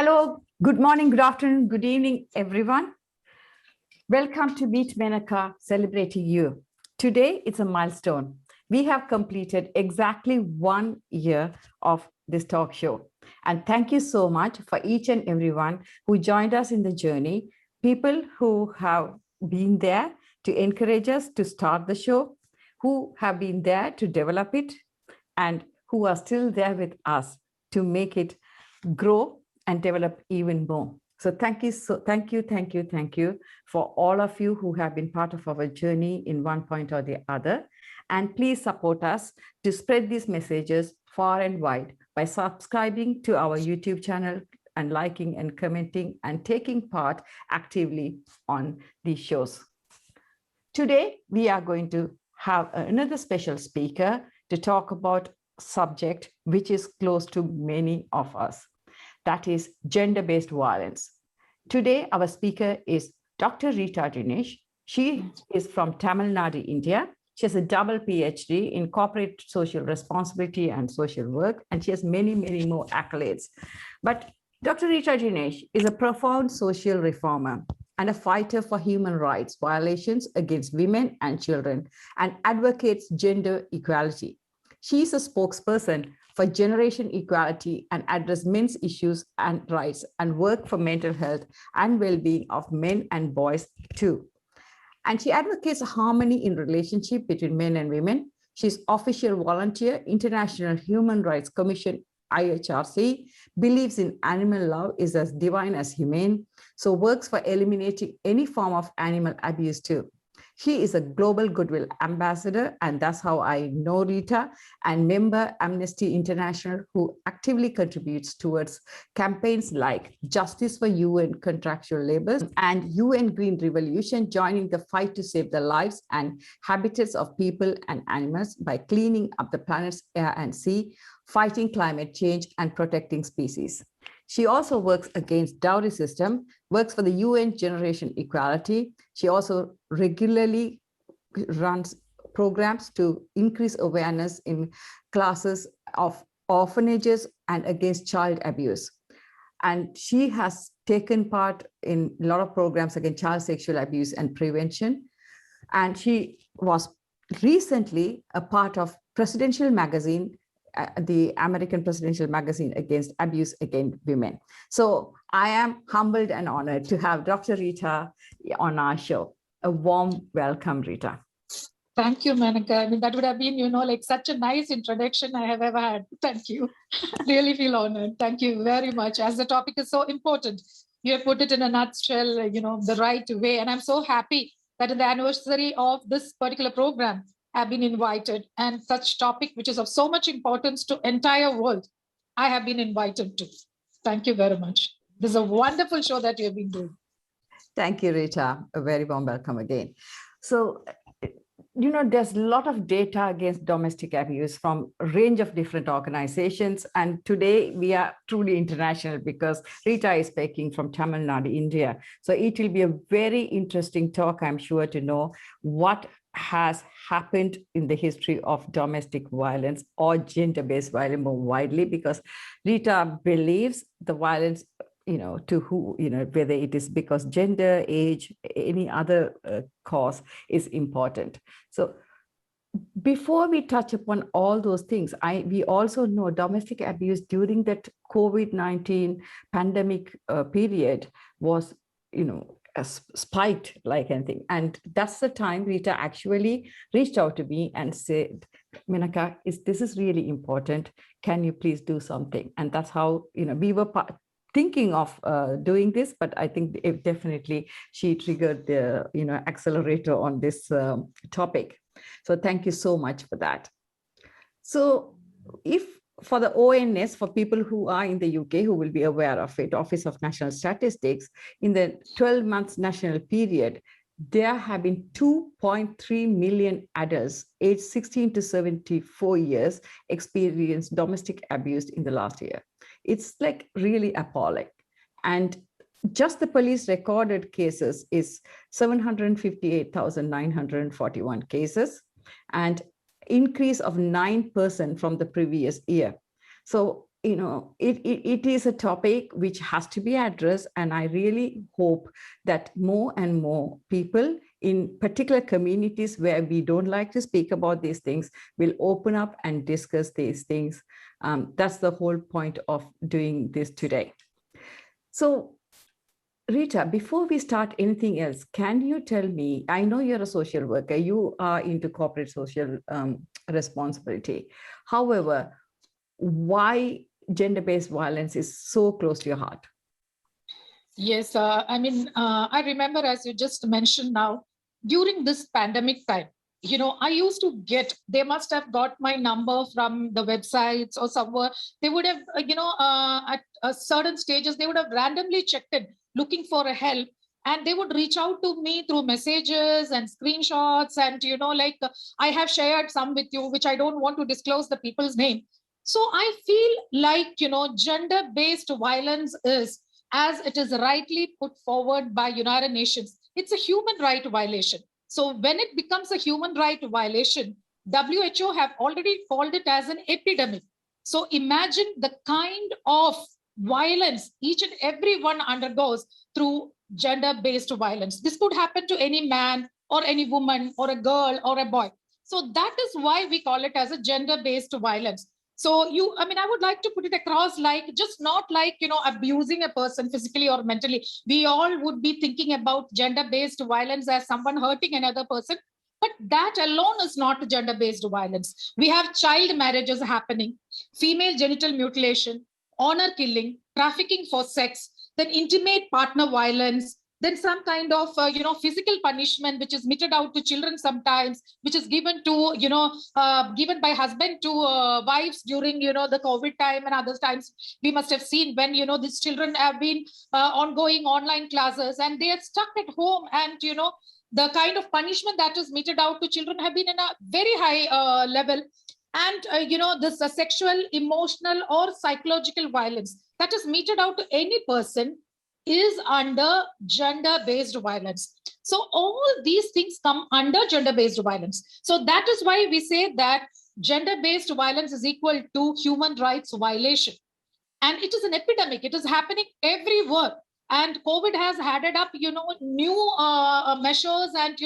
Hello, good morning, good afternoon, good evening, everyone. Welcome to Meet Menaca, celebrating you. Today, it's a milestone. We have completed exactly 1 year of this talk show. And thank you so much for each and everyone who joined us in the journey, people who have been there to encourage us to start the show, who have been there to develop it, and who are still there with us to make it grow and develop even more. So thank you for all of you who have been part of our journey in one point or the other. And please support us to spread these messages far and wide by subscribing to our YouTube channel and liking and commenting and taking part actively on these shows. Today, we are going to have another special speaker to talk about a subject which is close to many of us. That is gender-based violence. Today, our speaker is Dr. Reetha Dinesh. She is from Tamil Nadu, India. She has a double PhD in corporate social responsibility and social work, and she has many, many more accolades. But Dr. Reetha Dinesh is a profound social reformer and a fighter for human rights violations against women and children, and advocates gender equality. She is a spokesperson for generation equality and address men's issues and rights and work for mental health and well-being of men and boys too. And she advocates harmony in relationship between men and women. She's official volunteer, International Human Rights Commission, IHRC, believes in animal love is as divine as humane, so works for eliminating any form of animal abuse too. She is a global goodwill ambassador, and that's how I know Reetha, and member Amnesty International, who actively contributes towards campaigns like Justice for UN Contractual Labour and UN Green Revolution, joining the fight to save the lives and habitats of people and animals by cleaning up the planet's air and sea, fighting climate change, and protecting species. She also works against dowry system, works for the UN Generation Equality. She also regularly runs programs to increase awareness in classes of orphanages and against child abuse. And she has taken part in a lot of programs against child sexual abuse and prevention. And she was recently a part of Presidential Magazine, the American Presidential Magazine, against abuse against women. So I am humbled and honored to have Dr. Reetha on our show. A warm welcome, Reetha. Thank you, Menaca. I mean, that would have been, like such a nice introduction I have ever had. Thank you. Really feel honored. Thank you very much. As the topic is so important, you have put it in a nutshell, the right way. And I'm so happy that in the anniversary of this particular program, have been invited, and such topic which is of so much importance to entire world, I have been invited to. Thank you very much. This is a wonderful show that you have been doing. Thank you, Reetha. A very warm welcome again. So, there's a lot of data against domestic abuse from a range of different organizations. And today we are truly international because Reetha is speaking from Tamil Nadu, India. So it will be a very interesting talk, I'm sure, to know what has happened in the history of domestic violence or gender-based violence more widely, because Reetha believes the violence, to who, whether it is because gender, age, any other cause is important. So before we touch upon all those things, we also know domestic abuse during that COVID-19 pandemic period was, spiked like anything. And that's the time Reetha actually reached out to me and said, Menaca, this is really important. Can you please do something? And that's how, we were thinking of doing this, but I think it definitely she triggered the, accelerator on this topic. So thank you so much for that. So for the ONS, for people who are in the UK who will be aware of it, Office of National Statistics, in the 12 months national period, there have been 2.3 million adults aged 16 to 74 years experienced domestic abuse in the last year. It's like really appalling. And just the police recorded cases is 758,941 cases, and increase of 9% from the previous year. So it is a topic which has to be addressed. And I really hope that more and more people in particular communities where we don't like to speak about these things will open up and discuss these things. That's the whole point of doing this today. So, Reetha, before we start anything else, can you tell me, I know you're a social worker, you are into corporate social responsibility. However, why gender-based violence is so close to your heart? Yes, I remember, as you just mentioned now, during this pandemic time, I used to they must have got my number from the websites or somewhere. They would have, at certain stages, they would have randomly checked in looking for a help. And they would reach out to me through messages and screenshots. And, I have shared some with you, which I don't want to disclose the people's name. So I feel like, gender-based violence is, as it is rightly put forward by United Nations, it's a human right violation. So when it becomes a human right violation, WHO have already called it as an epidemic. So imagine the kind of violence each and every one undergoes through gender-based violence. This could happen to any man or any woman or a girl or a boy. So that is why we call it as a gender-based violence. So I would like to put it across, like, just not like, abusing a person physically or mentally. We all would be thinking about gender-based violence as someone hurting another person. But that alone is not gender-based violence. We have child marriages happening, female genital mutilation, honor killing, trafficking for sex, then intimate partner violence, then some kind of physical punishment which is meted out to children sometimes, which is given to given by husband to wives during the COVID time and other times. We must have seen when these children have been ongoing online classes and they are stuck at home, and the kind of punishment that is meted out to children have been in a very high level. And this sexual, emotional, or psychological violence that is meted out to any person is under gender-based violence. So all these things come under gender-based violence. So that is why we say that gender-based violence is equal to human rights violation. And it is an epidemic. It is happening everywhere. And COVID has added up, new measures and,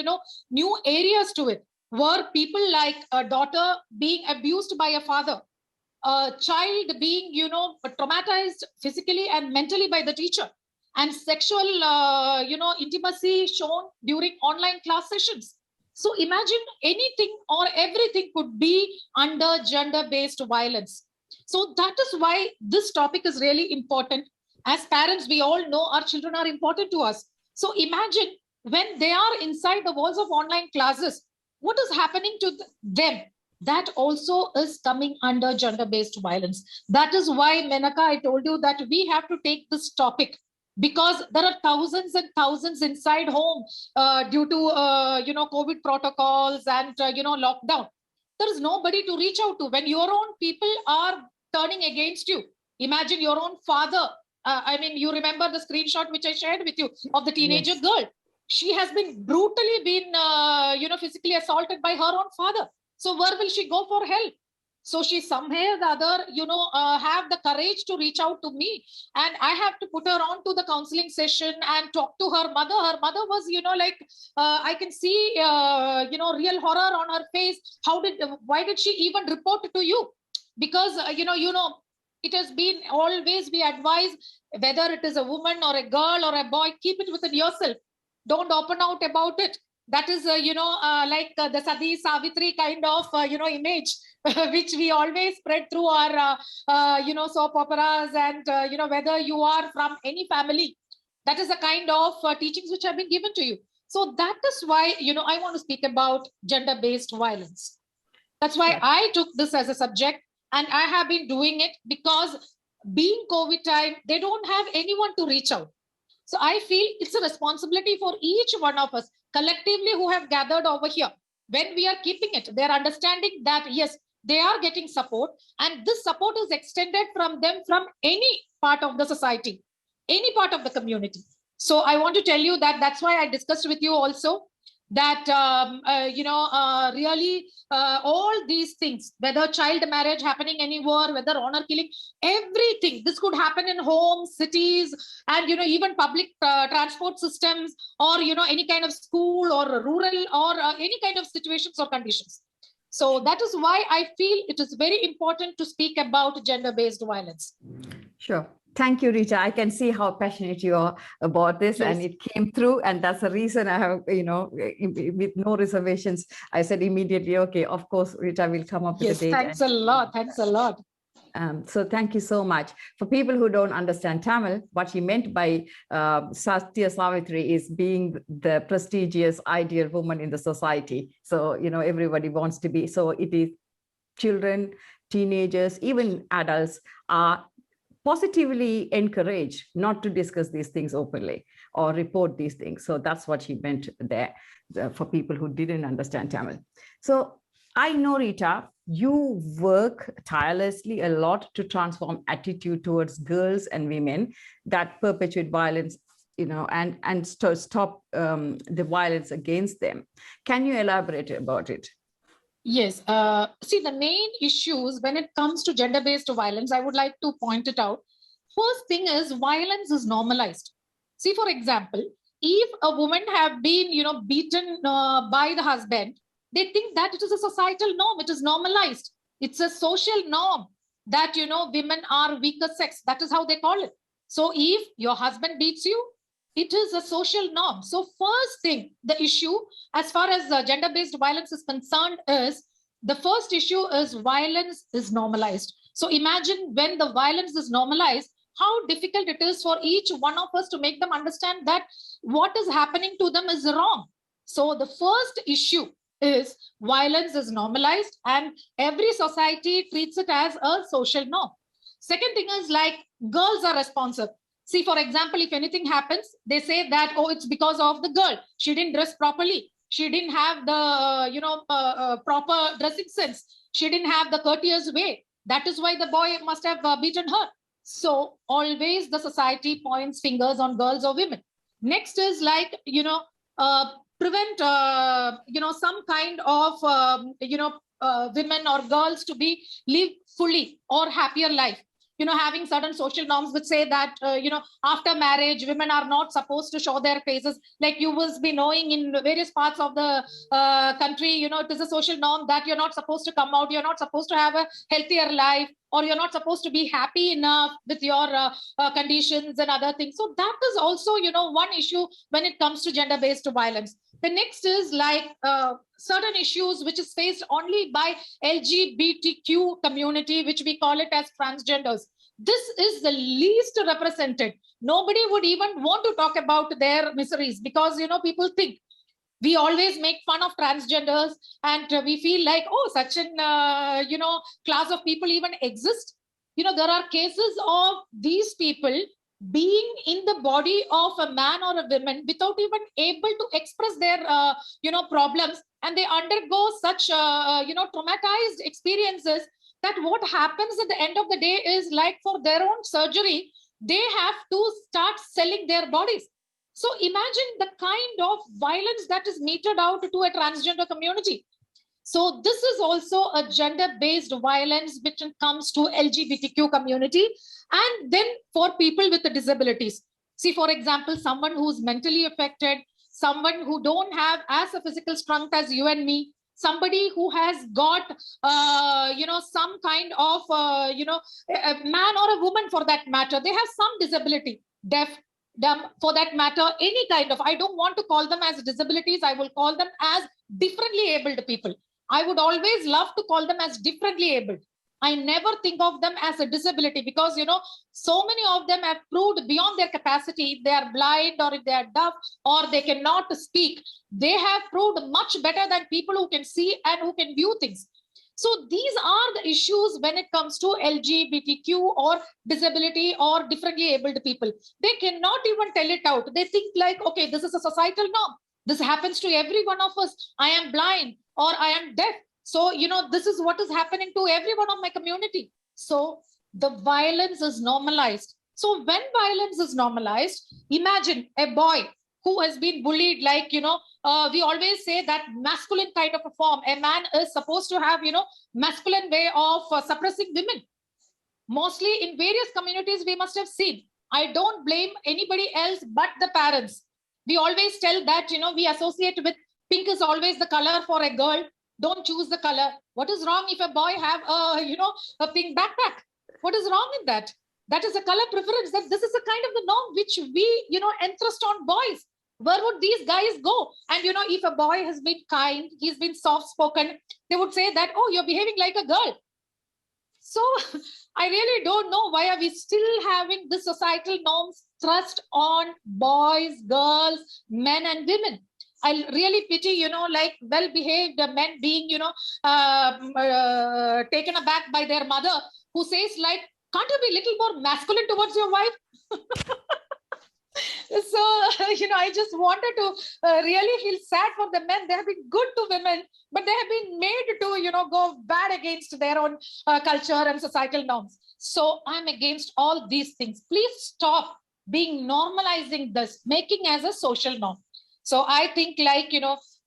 new areas to it, where people like a daughter being abused by a father, a child being, traumatized physically and mentally by the teacher, and sexual, intimacy shown during online class sessions. So imagine anything or everything could be under gender-based violence. So that is why this topic is really important. As parents, we all know our children are important to us. So imagine when they are inside the walls of online classes, what is happening to them? That also is coming under gender-based violence. That is why, Menaca, I told you that we have to take this topic, because there are thousands and thousands inside home due to COVID protocols and lockdown. There is nobody to reach out to when your own people are turning against you. Imagine your own father. You remember the screenshot which I shared with you of the teenager girl. She has been brutally physically assaulted by her own father. So where will she go for help? So she somehow or the other, have the courage to reach out to me. And I have to put her on to the counseling session and talk to her mother. Her mother was, I can see, real horror on her face. Why did she even report to you? Because, it has been always be advised, whether it is a woman or a girl or a boy, keep it within yourself. Don't open out about it. That is, the Sati Savitri kind of, image, which we always spread through our, soap operas and, whether you are from any family. That is the kind of teachings which have been given to you. So that is why, I want to speak about gender-based violence. That's why I took this as a subject, and I have been doing it because being COVID time, they don't have anyone to reach out. So I feel it's a responsibility for each one of us collectively who have gathered over here. When we are keeping it, they're understanding that, yes, they are getting support, and this support is extended from them from any part of the society, any part of the community. So I want to tell you that that's why I discussed with you also. that, really all these things, whether child marriage happening anywhere, whether honor killing, everything. This could happen in homes, cities, and, even public transport systems, or, any kind of school or rural, or any kind of situations or conditions. So that is why I feel it is very important to speak about gender-based violence. Sure. Thank you, Reetha. I can see how passionate you are about this, Yes. and it came through. And that's the reason I have, with no reservations, I said immediately, okay, of course, Reetha will come up with a date. Thanks a lot. Thanks a lot. So thank you so much. For people who don't understand Tamil, what he meant by Satya Savitri is being the prestigious, ideal woman in the society. So, everybody wants to be. So it is children, teenagers, even adults are positively encouraged not to discuss these things openly or report these things. So that's what he meant there for people who didn't understand Tamil. So I know, Reetha, you work tirelessly a lot to transform attitude towards girls and women that perpetuate violence, and stop the violence against them. Can you elaborate about it? Yes. See, the main issues when it comes to gender-based violence, I would like to point it out. First thing is violence is normalized. See, for example, if a woman have been, beaten by the husband, they think that it is a societal norm. It is normalized. It's a social norm that, women are weaker sex. That is how they call it. So if your husband beats you, it is a social norm. So first thing, the issue as far as gender-based violence is concerned is, the first issue is violence is normalized. So imagine when the violence is normalized, how difficult it is for each one of us to make them understand that what is happening to them is wrong. So the first issue is violence is normalized and every society treats it as a social norm. Second thing is, like, girls are responsive. See, for example, if anything happens, they say that, oh, it's because of the girl. She didn't dress properly. She didn't have the, proper dressing sense. She didn't have the courteous way. That is why the boy must have beaten her. So always the society points fingers on girls or women. Next is, like, prevent, some kind of, women or girls to be live fully or happier life. Having certain social norms which say that, after marriage, women are not supposed to show their faces. Like you will be knowing in various parts of the country, it is a social norm that you're not supposed to come out. You're not supposed to have a healthier life, or you're not supposed to be happy enough with your conditions and other things. So that is also, one issue when it comes to gender-based violence. The next is, like, certain issues which is faced only by LGBTQ community, which we call it as transgenders. This is the least represented. Nobody would even want to talk about their miseries because, people think we always make fun of transgenders and we feel like, oh, such an, class of people even exist. There are cases of these people being in the body of a man or a woman without even able to express their, problems. And they undergo such, traumatized experiences that what happens at the end of the day is, like, for their own surgery, they have to start selling their bodies. So imagine the kind of violence that is meted out to a transgender community. So this is also a gender-based violence which comes to LGBTQ community. And then for people with the disabilities. See, for example, someone who's mentally affected, someone who don't have as a physical strength as you and me, somebody who has got, some kind of, a man or a woman for that matter, they have some disability, deaf, dumb, for that matter, any kind of, I don't want to call them as disabilities, I will call them as differently abled people. I would always love to call them as differently abled. I never think of them as a disability because, so many of them have proved beyond their capacity. If they are blind or if they are deaf or they cannot speak, they have proved much better than people who can see and who can view things. So these are the issues when it comes to LGBTQ or disability or differently abled people. They cannot even tell it out. They think like, okay, this is a societal norm. This happens to every one of us. I am blind or I am deaf. So, this is what is happening to every one of my community. So the violence is normalized. So when violence is normalized, imagine a boy who has been bullied, like, we always say that masculine kind of a form. A man is supposed to have, masculine way of suppressing women. Mostly in various communities, we must have seen. I don't blame anybody else but the parents. We always tell that, we associate with pink is always the color for a girl. Don't choose the color. What is wrong if a boy have a pink backpack? What is wrong in that? That is a color preference. That this is a kind of the norm which we, entrust on boys. Where would these guys go? And, if a boy has been kind, he's been soft-spoken, they would say that, oh, you're behaving like a girl. So I really don't know why are we still having the societal norms thrust on boys, girls, men and women. I really pity, like well-behaved men being, taken aback by their mother who says like, can't you be a little more masculine towards your wife? So, I just wanted to really feel sad for the men. They have been good to women, but they have been made to, go bad against their own culture and societal norms. So I'm against all these things. Please stop being normalizing this, making as a social norm. So I think like,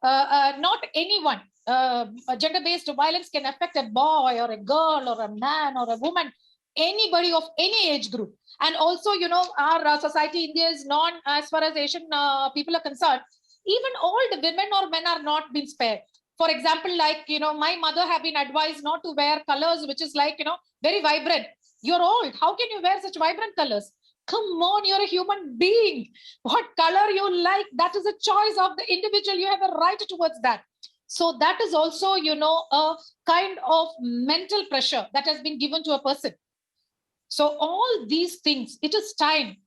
not anyone, gender-based violence can affect a boy or a girl or a man or a woman, anybody of any age group. And also, our society, India is known as far as Asian people are concerned, even old women or men are not being spared. For example, like, my mother have been advised not to wear colors, which is like, very vibrant. You're old. How can you wear such vibrant colors? Come on, you're a human being. What color you like, that is a choice of the individual. You have a right towards that. So that is also, a kind of mental pressure that has been given to a person. So all these things, it is time.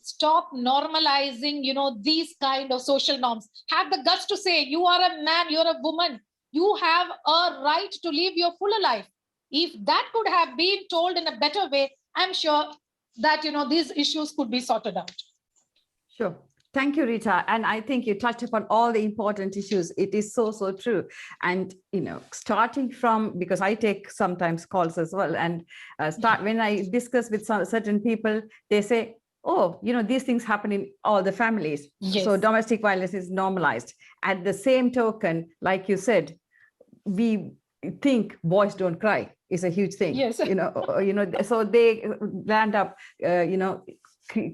Stop normalizing, these kind of social norms. Have the guts to say, you are a man, you're a woman. You have a right to live your fuller life. If that could have been told in a better way, I'm sure that, these issues could be sorted out. Sure. Thank you, Reetha. And I think you touched upon all the important issues. It is so, so true. And, starting from, because I take sometimes calls as well, and when I discuss with certain people, they say, oh, these things happen in all the families. Yes. So domestic violence is normalized. At the same token, like you said, we think boys don't cry is a huge thing. Yes. So they land up,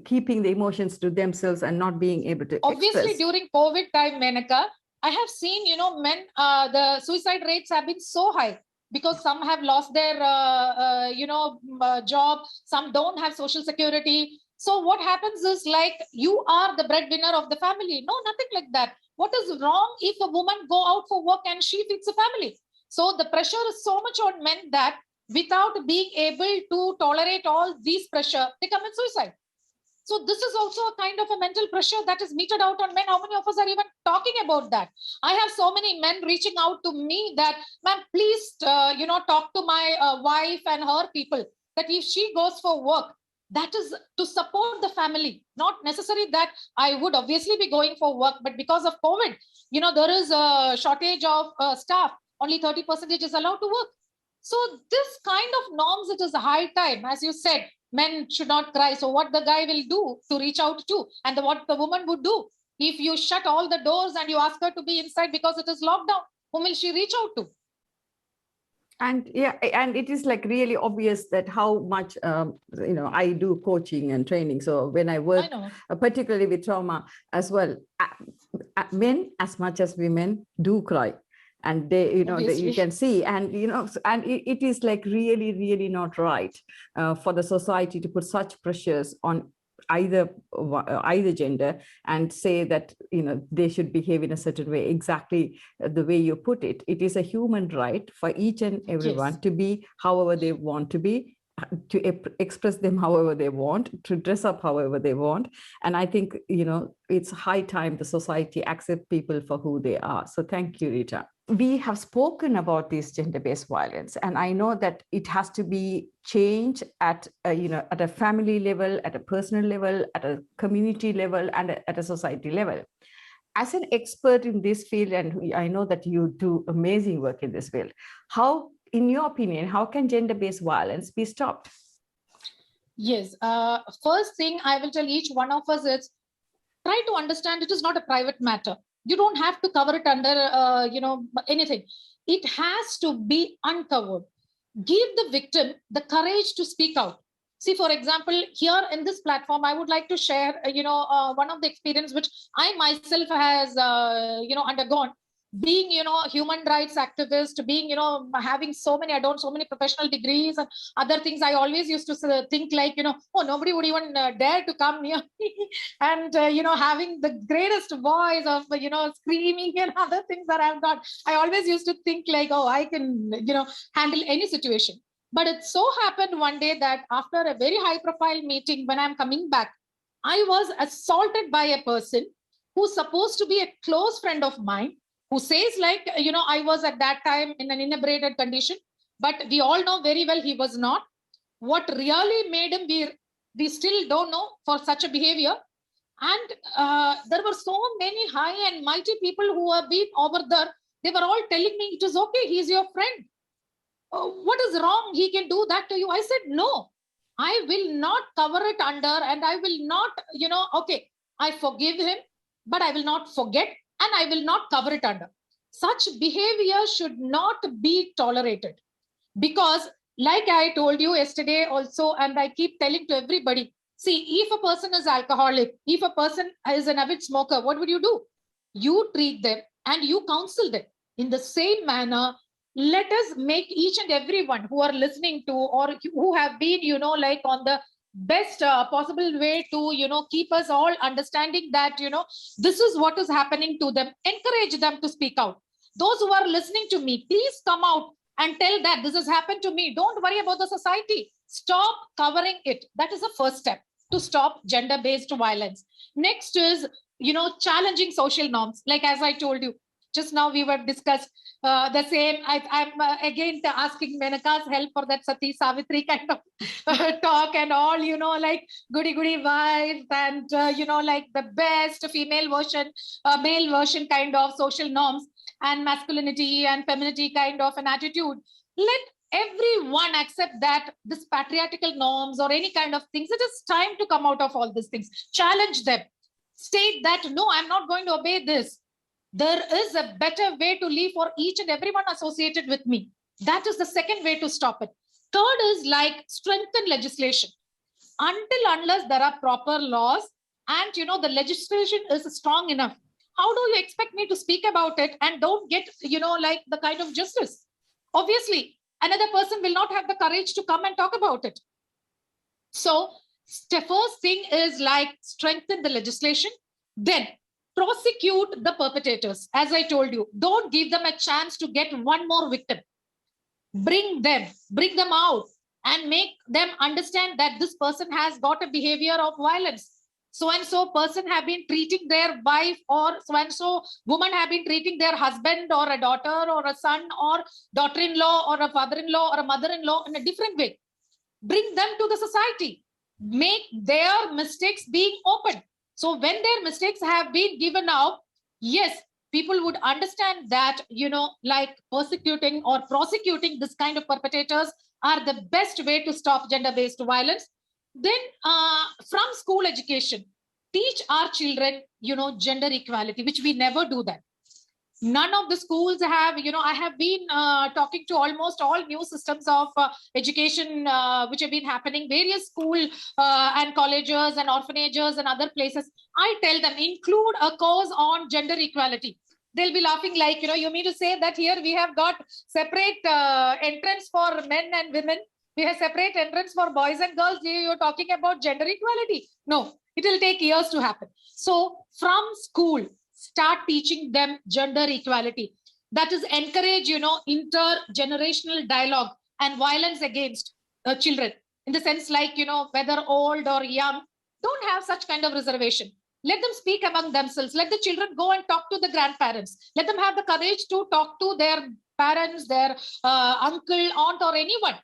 keeping the emotions to themselves and not being able to obviously express. During COVID time, Menaca, I have seen, men, the suicide rates have been so high because some have lost their, job. Some don't have social security. So what happens is like, you are the breadwinner of the family. No, nothing like that. What is wrong if a woman go out for work and she feeds a family? So the pressure is so much on men that without being able to tolerate all these pressure, they commit suicide. So this is also a kind of a mental pressure that is meted out on men. How many of us are even talking about that? I have so many men reaching out to me that, ma'am, please, talk to my wife and her people, that if she goes for work, that is to support the family. Not necessary that I would obviously be going for work, but because of COVID, there is a shortage of staff. Only 30% is allowed to work. So this kind of norms, it is a high time, as you said, men should not cry. So what the guy will do to reach out to, and what the woman would do, if you shut all the doors and you ask her to be inside because it is lockdown, whom will she reach out to? And and it is like really obvious that how much, I do coaching and training. So when I work, particularly with trauma as well, men as much as women do cry. And they, you can see, and, and it is like really, really not right for the society to put such pressures on either gender and say that, they should behave in a certain way, exactly the way you put it. It is a human right for each and everyone to be however they want to be, to express them however they want, to dress up however they want. And I think, it's high time the society accept people for who they are. So thank you, Reetha. We have spoken about this gender-based violence, and I know that it has to be changed at at a family level, at a personal level, at a community level, and at a society level. As an expert in this field, and I know that you do amazing work in this field, how, in your opinion, how can gender-based violence be stopped? Yes. First thing I will tell each one of us is, try to understand it is not a private matter. You don't have to cover it under, anything. It has to be uncovered. Give the victim the courage to speak out. See, for example, here in this platform, I would like to share, one of the experience which I myself has, undergone. Being, human rights activist, being, having so many, so many professional degrees and other things, I always used to think like, oh, nobody would even dare to come near me. And, having the greatest voice of, screaming and other things that I've got, I always used to think like, oh, I can, handle any situation. But it so happened one day that after a very high profile meeting, when I'm coming back, I was assaulted by a person who's supposed to be a close friend of mine, who says like, I was at that time in an inebriated condition, but we all know very well he was not. What really made him, we still don't know for such a behavior. And there were so many high and mighty people who have been over there. They were all telling me, it is okay, he's your friend. What is wrong? He can do that to you. I said, no, I will not cover it under, and I will not, okay, I forgive him, but I will not forget, and I will not cover it under. Such behavior should not be tolerated, because like I told you yesterday also, and I keep telling to everybody, see, if a person is alcoholic, if a person is an avid smoker, what would you do? You treat them and you counsel them. In the same manner, let us make each and everyone who are listening to, or who have been, like on the best possible way to, keep us all understanding that, this is what is happening to them. Encourage them to speak out. Those who are listening to me, please come out and tell that this has happened to me. Don't worry about the society. Stop covering it. That is the first step to stop gender-based violence. Next is, challenging social norms. Like as I told you, just now we were discussed the same. I'm again asking Menaca's help for that Sati Savitri kind of talk and all, like goody wife and, like the best female version, male version kind of social norms and masculinity and femininity kind of an attitude. Let everyone accept that this patriarchal norms or any kind of things, it is time to come out of all these things. Challenge them. State that, no, I'm not going to obey this. There is a better way to live for each and everyone associated with me. That is the second way to stop it. Third is like strengthen legislation. Unless there are proper laws and, the legislation is strong enough, how do you expect me to speak about it and don't get, like the kind of justice? Obviously, another person will not have the courage to come and talk about it. So the first thing is like strengthen the legislation, then prosecute the perpetrators. As I told you, don't give them a chance to get one more victim. Bring them out and make them understand that this person has got a behavior of violence. So-and-so person have been treating their wife, or so-and-so woman have been treating their husband or a daughter or a son or daughter-in-law or a father-in-law or a mother-in-law in a different way. Bring them to the society. Make their mistakes being open. So when their mistakes have been given out, yes, people would understand that, like persecuting or prosecuting this kind of perpetrators are the best way to stop gender-based violence. Then from school education, teach our children, gender equality, which we never do that. None of the schools have, I have been talking to almost all new systems of education, which have been happening, various school and colleges and orphanages and other places. I tell them, include a course on gender equality. They'll be laughing like, you mean to say that here we have got separate entrance for men and women. We have separate entrance for boys and girls. You're talking about gender equality. No, it will take years to happen. So from school, start teaching them gender equality. That is encourage, intergenerational dialogue and violence against children. In the sense like, whether old or young, don't have such kind of reservation. Let them speak among themselves. Let the children go and talk to the grandparents. Let them have the courage to talk to their parents, their uncle, aunt, or anyone.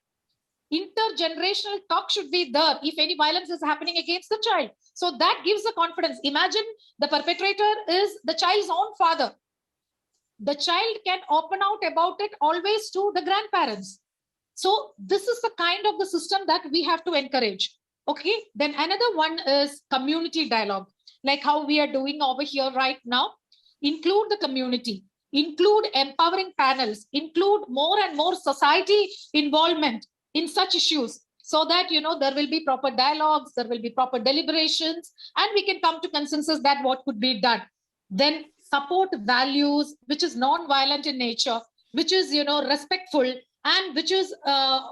Intergenerational talk should be there if any violence is happening against the child. So that gives the confidence. Imagine the perpetrator is the child's own father. The child can open out about it always to the grandparents. So this is the kind of the system that we have to encourage. Okay. Then another one is community dialogue. like how we are doing over here right now. Include the community, include empowering panels, include more and more society involvement in such issues, so that there will be proper dialogues, there will be proper deliberations, and we can come to consensus that what could be done. Then support values which is non-violent in nature, which is respectful, and which is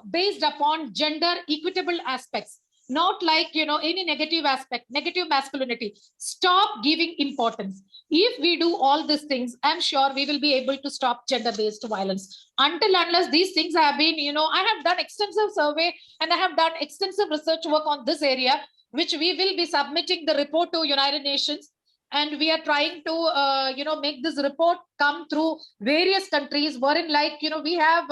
based upon gender equitable aspects, not like any negative aspect, negative masculinity. Stop giving importance. If we do all these things, I'm sure we will be able to stop gender-based violence. Until unless these things have been, I have done extensive survey and I have done extensive research work on this area, which we will be submitting the report to United Nations. And we are trying to make this report come through various countries, wherein we have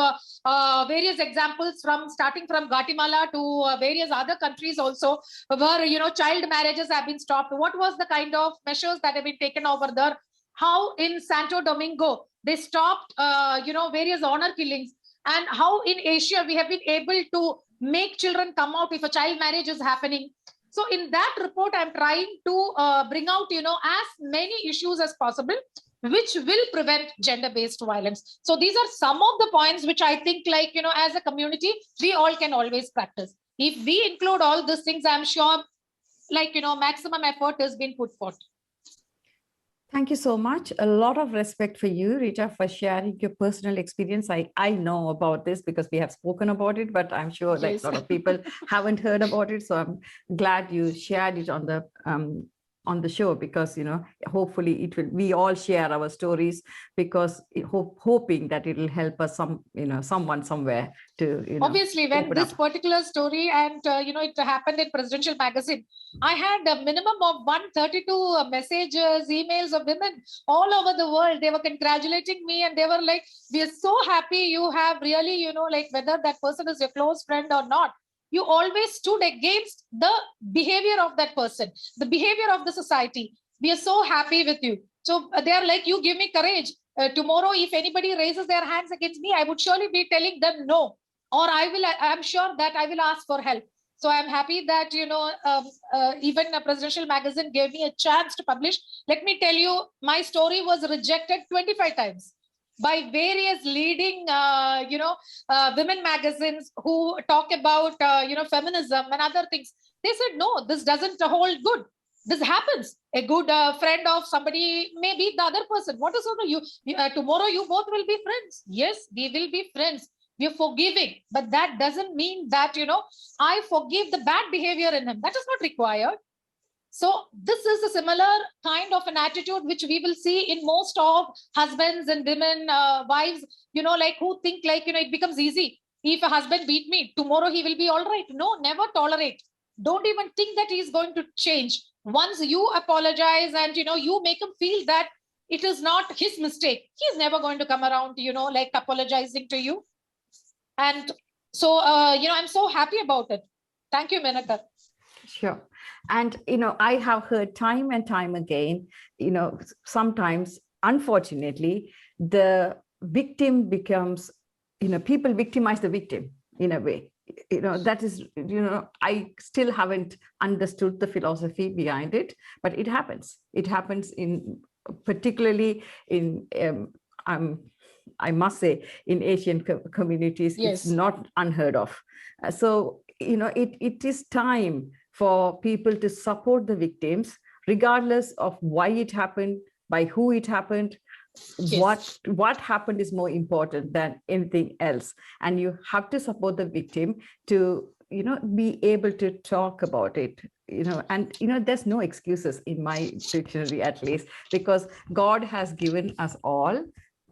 various examples from starting from Guatemala to various other countries also, where child marriages have been stopped. What was the kind of measures that have been taken over there? How in Santo Domingo they stopped various honor killings, and how in Asia we have been able to make children come out if a child marriage is happening. So in that report, I'm trying to bring out, as many issues as possible, which will prevent gender-based violence. So these are some of the points which I think, as a community, we all can always practice. If we include all these things, I'm sure, maximum effort has been put forth. Thank you so much. A lot of respect for you, Reetha, for sharing your personal experience. I know about this because we have spoken about it, but I'm sure like a lot of people haven't heard about it. So I'm glad you shared it on the show, because hopefully it will, we all share our stories, because hoping that it will help us someone somewhere to obviously when this particular story and it happened in Presidential Magazine, I had a minimum of 132 messages, emails of women all over the world. They were congratulating me and they were like, we are so happy you have really whether that person is your close friend or not, you always stood against the behavior of that person, the behavior of the society. We are so happy with you. So they are like, you give me courage. Tomorrow, if anybody raises their hands against me, I would surely be telling them no, or I'm sure that I will ask for help. So I'm happy that, even a Presidential Magazine gave me a chance to publish. Let me tell you, my story was rejected 25 times by various leading, women magazines who talk about, feminism and other things. They said, no, this doesn't hold good. This happens. A good friend of somebody may beat the other person. What is on you? Tomorrow you both will be friends. Yes, we will be friends. We are forgiving. But that doesn't mean that, I forgive the bad behavior in him. That is not required. So this is a similar kind of an attitude which we will see in most of husbands and women, wives, who think it becomes easy. If a husband beat me, tomorrow he will be all right. No, never tolerate. Don't even think that he's going to change. Once you apologize and, you make him feel that it is not his mistake, he's never going to come around, apologizing to you. And so, I'm so happy about it. Thank you, Menaca. Sure. And, I have heard time and time again, sometimes, unfortunately, the victim becomes, people victimize the victim in a way. That is, I still haven't understood the philosophy behind it, but it happens. It happens particularly in, I must say, in Asian communities. Yes. It's not unheard of. So, it is time for people to support the victims, regardless of why it happened, by who it happened. Yes. What happened is more important than anything else. And you have to support the victim to, be able to talk about it, and, there's no excuses in my dictionary, at least, because God has given us all,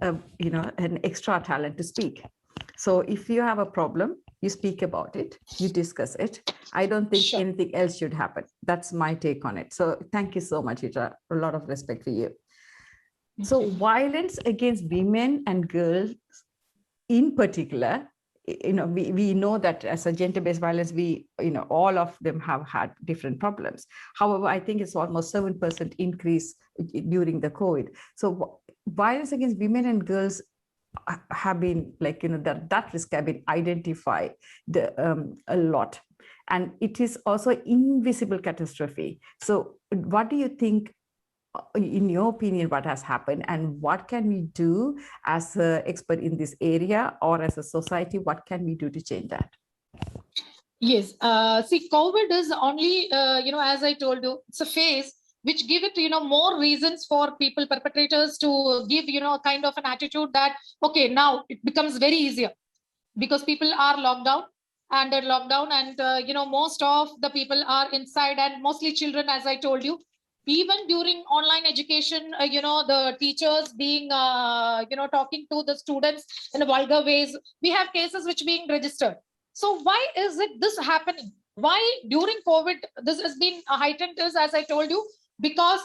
an extra talent to speak. So if you have a problem, you speak about it, you discuss it. I don't think anything else should happen. That's my take on it. So thank you so much, Reetha. A lot of respect for you. So violence against women and girls in particular, we know that as a gender-based violence, all of them have had different problems. However, I think it's almost 7% increase during the COVID. So violence against women and girls have been that risk have been identified a lot. and it is also invisible catastrophe. So what do you think, in your opinion, what has happened, and what can we do as an expert in this area, or as a society, what can we do to change that? Yes. See, COVID is only, as I told you, it's a phase which give it, more reasons for people, perpetrators, to give, a kind of an attitude that, okay, now it becomes very easier because people are locked down, under lockdown, and, most of the people are inside, and mostly children, as I told you. Even during online education, the teachers being, talking to the students in vulgar ways. We have cases which being registered. So why is it this happening? Why during COVID this has been heightened is, as I told you, because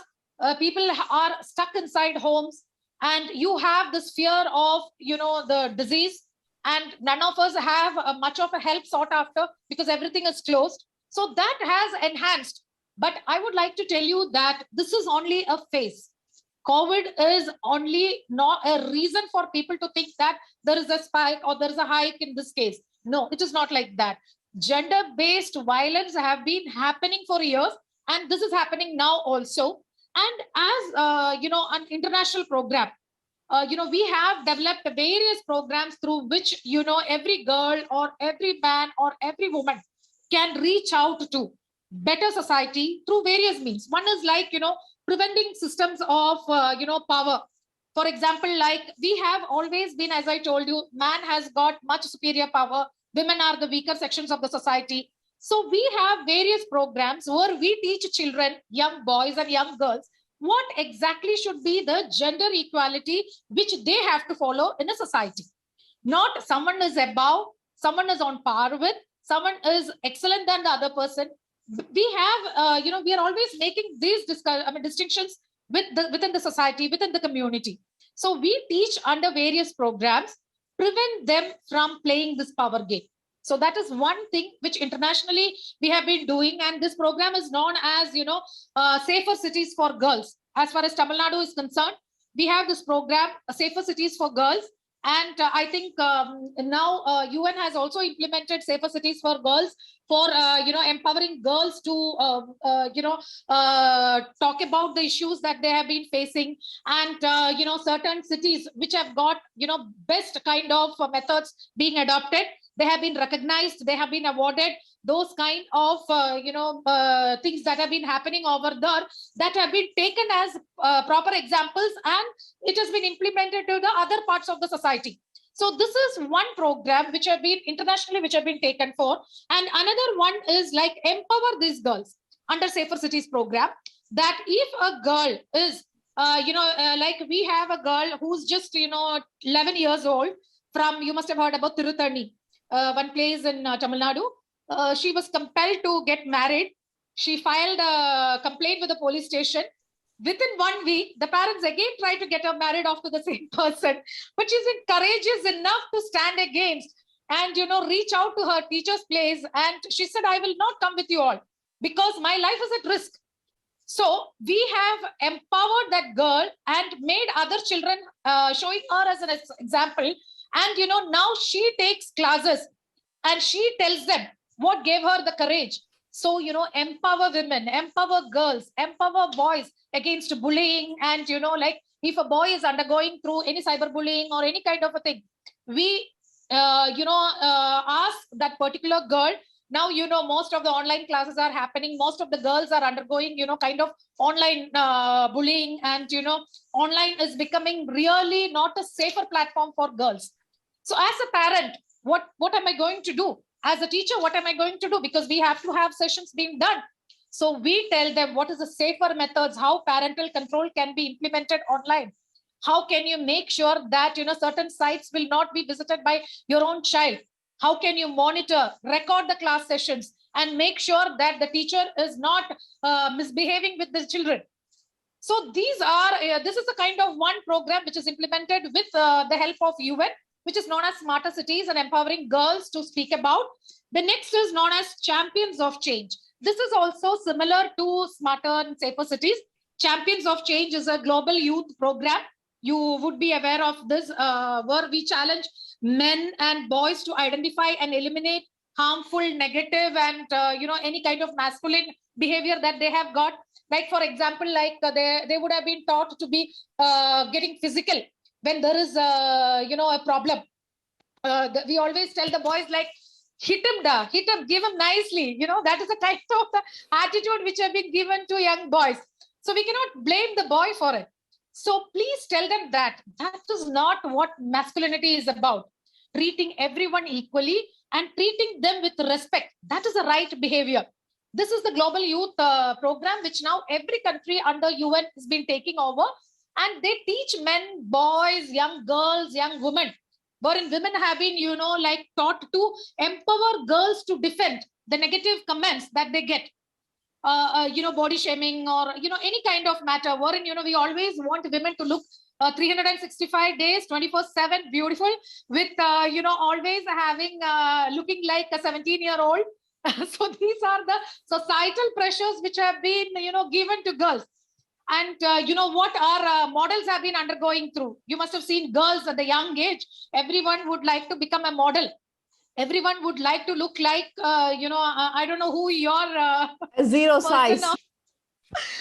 people are stuck inside homes, and you have this fear of, the disease, and none of us have much of a help sought after because everything is closed. So that has enhanced. But I would like to tell you that this is only a phase. COVID is only not a reason for people to think that there is a spike or there is a hike in this case. No, it is not like that. Gender-based violence have been happening for years, and this is happening now also. And as an international program, we have developed various programs through which, every girl or every man or every woman can reach out to better society through various means. One is like, preventing systems of, power. For example, like we have always been, as I told you, man has got much superior power. Women are the weaker sections of the society. So we have various programs where we teach children, young boys and young girls, what exactly should be the gender equality which they have to follow in a society. Not someone is above, someone is on par with, someone is excellent than the other person. We have, we are always making these distinctions within the society, within the community. So we teach under various programs, prevent them from playing this power game. So that is one thing which internationally we have been doing. And this program is known as, Safer Cities for Girls. As far as Tamil Nadu is concerned, we have this program, Safer Cities for Girls. And I think now UN has also implemented Safer Cities for Girls for, empowering girls to, talk about the issues that they have been facing. And, certain cities which have got, best kind of methods being adopted, they have been recognized, they have been awarded. Those kind of, things that have been happening over there, that have been taken as proper examples, and it has been implemented to the other parts of the society. So this is one program which have been internationally, which have been taken for. And another one is like empower these girls under Safer Cities program, that if a girl is, like we have a girl who's just, 11 years old from, you must have heard about Tirutani, one place in Tamil Nadu. She was compelled to get married. She filed a complaint with the police station. Within 1 week, the parents again tried to get her married off to the same person. But she's been courageous enough to stand against and, reach out to her teacher's place. And she said, I will not come with you all because my life is at risk. So we have empowered that girl and made other children, showing her as an example. And, now she takes classes and she tells them what gave her the courage. So, empower women, empower girls, empower boys against bullying. And, like if a boy is undergoing through any cyberbullying or any kind of a thing, we, ask that particular girl. Now, most of the online classes are happening. Most of the girls are undergoing, kind of online bullying. And, online is becoming really not a safer platform for girls. So as a parent, what am I going to do? As a teacher, what am I going to do? Because we have to have sessions being done. So we tell them what is the safer methods, how parental control can be implemented online. How can you make sure that, certain sites will not be visited by your own child? How can you monitor, record the class sessions, and make sure that the teacher is not misbehaving with the children? So these are, this is a kind of one program which is implemented with the help of UN, which is known as Smarter Cities and empowering girls to speak about. The next is known as Champions of Change. This is also similar to Smarter and Safer Cities. Champions of Change is a global youth program. You would be aware of this, where we challenge men and boys to identify and eliminate harmful, negative, and any kind of masculine behavior that they have got. Like, for example, like they would have been taught to be getting physical when there is a problem. We always tell the boys, like, hit him, give him nicely. That is the kind of the attitude which have been given to young boys. So we cannot blame the boy for it. So please tell them that is not what masculinity is about. Treating everyone equally and treating them with respect. That is the right behavior. This is the Global Youth Program, which now every country under UN has been taking over. And they teach men, boys, young girls, young women, wherein women have been, taught to empower girls to defend the negative comments that they get. Body shaming or, any kind of matter, wherein, we always want women to look 365 days, 24/7, beautiful, with, always having, looking like a 17-year-old. So these are the societal pressures which have been, given to girls. And what our models have been undergoing through. You must have seen girls at the young age. Everyone would like to become a model. Everyone would like to look like, I don't know who your zero size.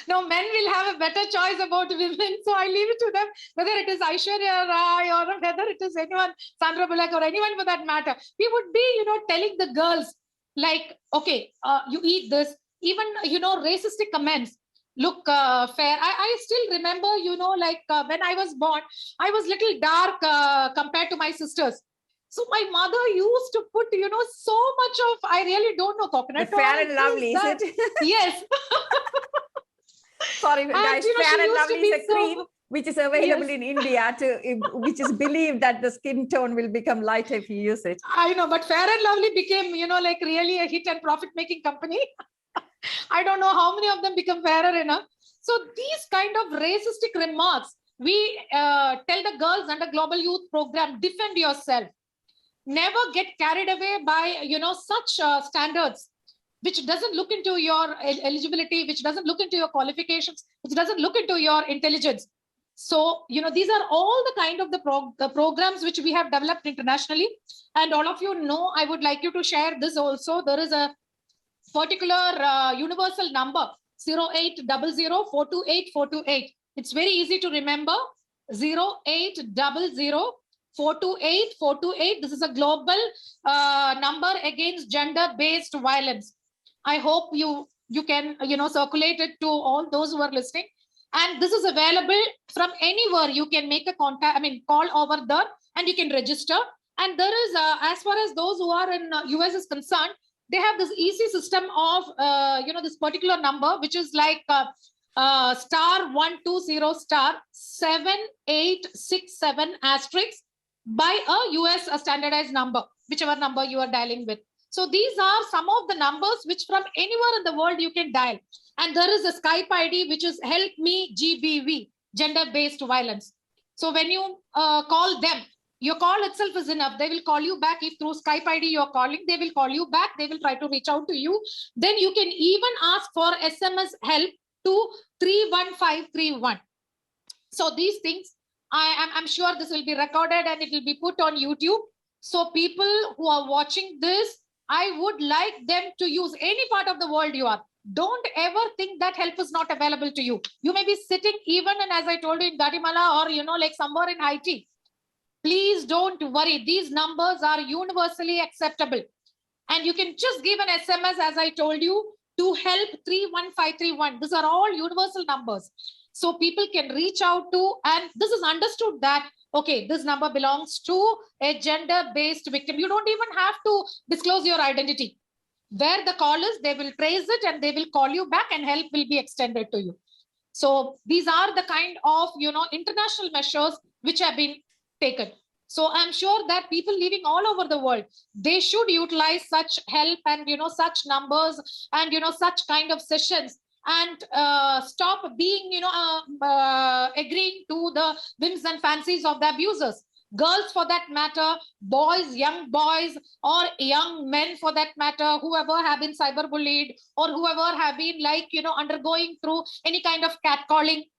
No, men will have a better choice about women. So I leave it to them, whether it is Aishwarya Rai or whether it is anyone, Sandra Bullock or anyone for that matter. We would be, telling the girls, like, okay, you eat this. Even, racistic comments. Look fair. I still remember, when I was born, I was little dark compared to my sisters. So my mother used to put, so much of, I really don't know, coconut oil. Fair and Lovely, is it? Yes. Sorry, guys, Fair and Lovely is a cream which is available in India, which is believed that the skin tone will become lighter if you use it. I know, but Fair and Lovely became, really a hit and profit-making company. I don't know how many of them become fairer enough. So these kind of racistic remarks, we tell the girls under Global Youth Program, defend yourself. Never get carried away by, such standards, which doesn't look into your eligibility, which doesn't look into your qualifications, which doesn't look into your intelligence. So, these are all the kind of the programs which we have developed internationally. And all of you know, I would like you to share this also. There is a particular universal number, 0800-428-428. It's very easy to remember, 0800-428-428. This is a global number against gender-based violence. I hope you can, circulate it to all those who are listening. And this is available from anywhere. You can make a contact, call over there and you can register. And there is, as far as those who are in US is concerned, they have this easy system of, this particular number, which is like *120*7867* by a US standardized number, whichever number you are dialing with. So these are some of the numbers which from anywhere in the world you can dial. And there is a Skype ID, which is Help Me GBV, gender-based violence. So when you call them, your call itself is enough. They will call you back. If through Skype ID you're calling, they will call you back. They will try to reach out to you. Then you can even ask for SMS help to 31531. So these things, I'm sure this will be recorded and it will be put on YouTube. So people who are watching this, I would like them to use any part of the world you are. Don't ever think that help is not available to you. You may be sitting even, and as I told you, in Guatemala or, like somewhere in Haiti. Please don't worry. These numbers are universally acceptable. And you can just give an SMS, as I told you, to help 31531. These are all universal numbers. So people can reach out to, and this is understood that, okay, this number belongs to a gender-based victim. You don't even have to disclose your identity. Where the call is, they will trace it and they will call you back and help will be extended to you. So these are the kind of, international measures which have been taken. So I'm sure that people living all over the world, they should utilize such help and, such numbers and, such kind of sessions and stop being, agreeing to the whims and fancies of the abusers. Girls for that matter, boys, young boys, or young men for that matter, whoever have been cyberbullied or whoever have been undergoing through any kind of catcalling.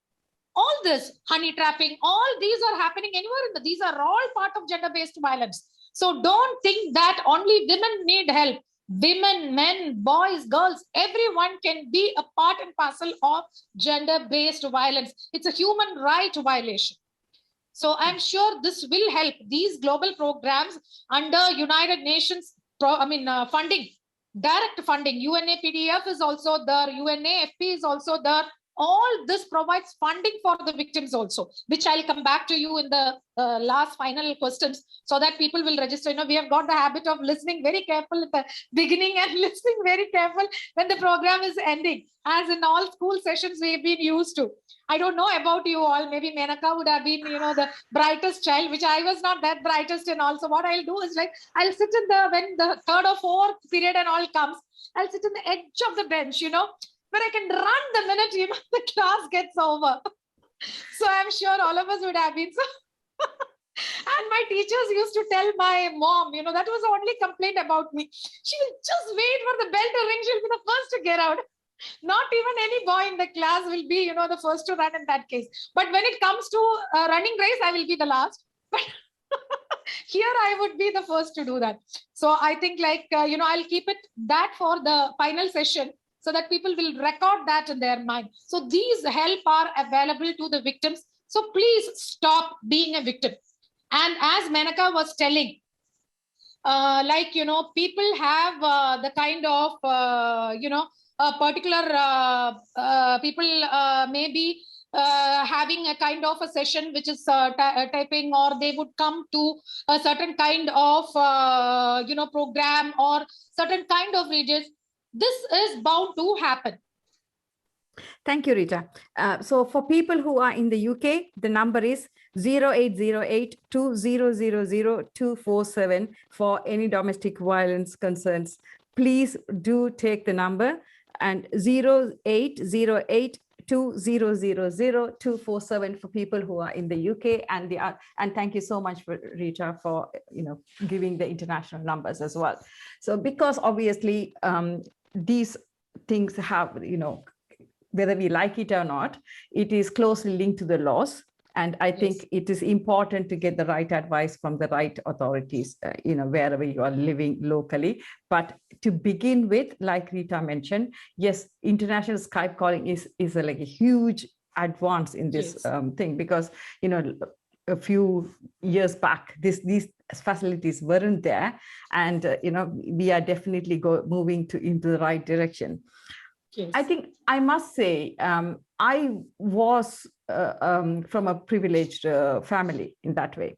All this, honey trapping, all these are happening anywhere. These are all part of gender-based violence. So don't think that only women need help. Women, men, boys, girls, everyone can be a part and parcel of gender-based violence. It's a human right violation. So I'm sure this will help. These global programs under United Nations funding, direct funding. UNAPDF is also there. UNAFP is also there. All this provides funding for the victims also, which I'll come back to you in the last final questions, so that people will register. We have got the habit of listening very careful at the beginning and listening very careful when the program is ending, as in all school sessions we've been used to. I don't know about you all. Maybe Menaca would have been, the brightest child, which I was not that brightest and all. So what I'll do is I'll sit when the third or fourth period and all comes, I'll sit in the edge of the bench, where I can run the minute, the class gets over. So I'm sure all of us would have been. So and my teachers used to tell my mom, that was the only complaint about me. She will just wait for the bell to ring. She'll be the first to get out. Not even any boy in the class will be, the first to run in that case. But when it comes to running race, I will be the last. But here I would be the first to do that. So I think I'll keep it that for the final session, so that people will record that in their mind. So these help are available to the victims. So please stop being a victim. And as Menaca was telling, people have the kind of, a particular people may be having a kind of a session which is typing, or they would come to a certain kind of, program or certain kind of regions. This is bound to happen. Thank you, Reetha. So for people who are in the UK, the number is 0808 2000 247 for any domestic violence concerns. Please do take the number, and 0808 2000 247 for people who are in the UK. And thank you so much for Reetha for giving the international numbers as well. So because obviously these things have, whether we like it or not, it is closely linked to the laws. And I think it is important to get the right advice from the right authorities, wherever you are living locally. But to begin with, like Reetha mentioned, yes, international Skype calling is like a huge advance in this thing, because, a few years back, these facilities weren't there. And, we are definitely moving into the right direction. Yes. I think I must say, I was from a privileged family in that way.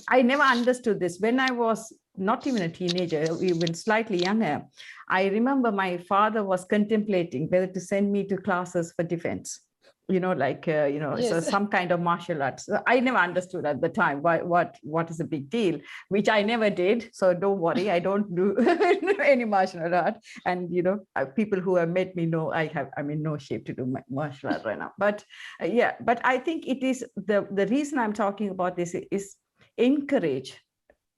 I never understood this. When I was not even a teenager, even slightly younger, I remember my father was contemplating whether to send me to classes for defense. So some kind of martial arts. I never understood at the time what is a big deal, which I never did. So don't worry, I don't do any martial art. And people who have met me know I'm in no shape to do martial art right now. But but I think it is the reason I'm talking about this is encourage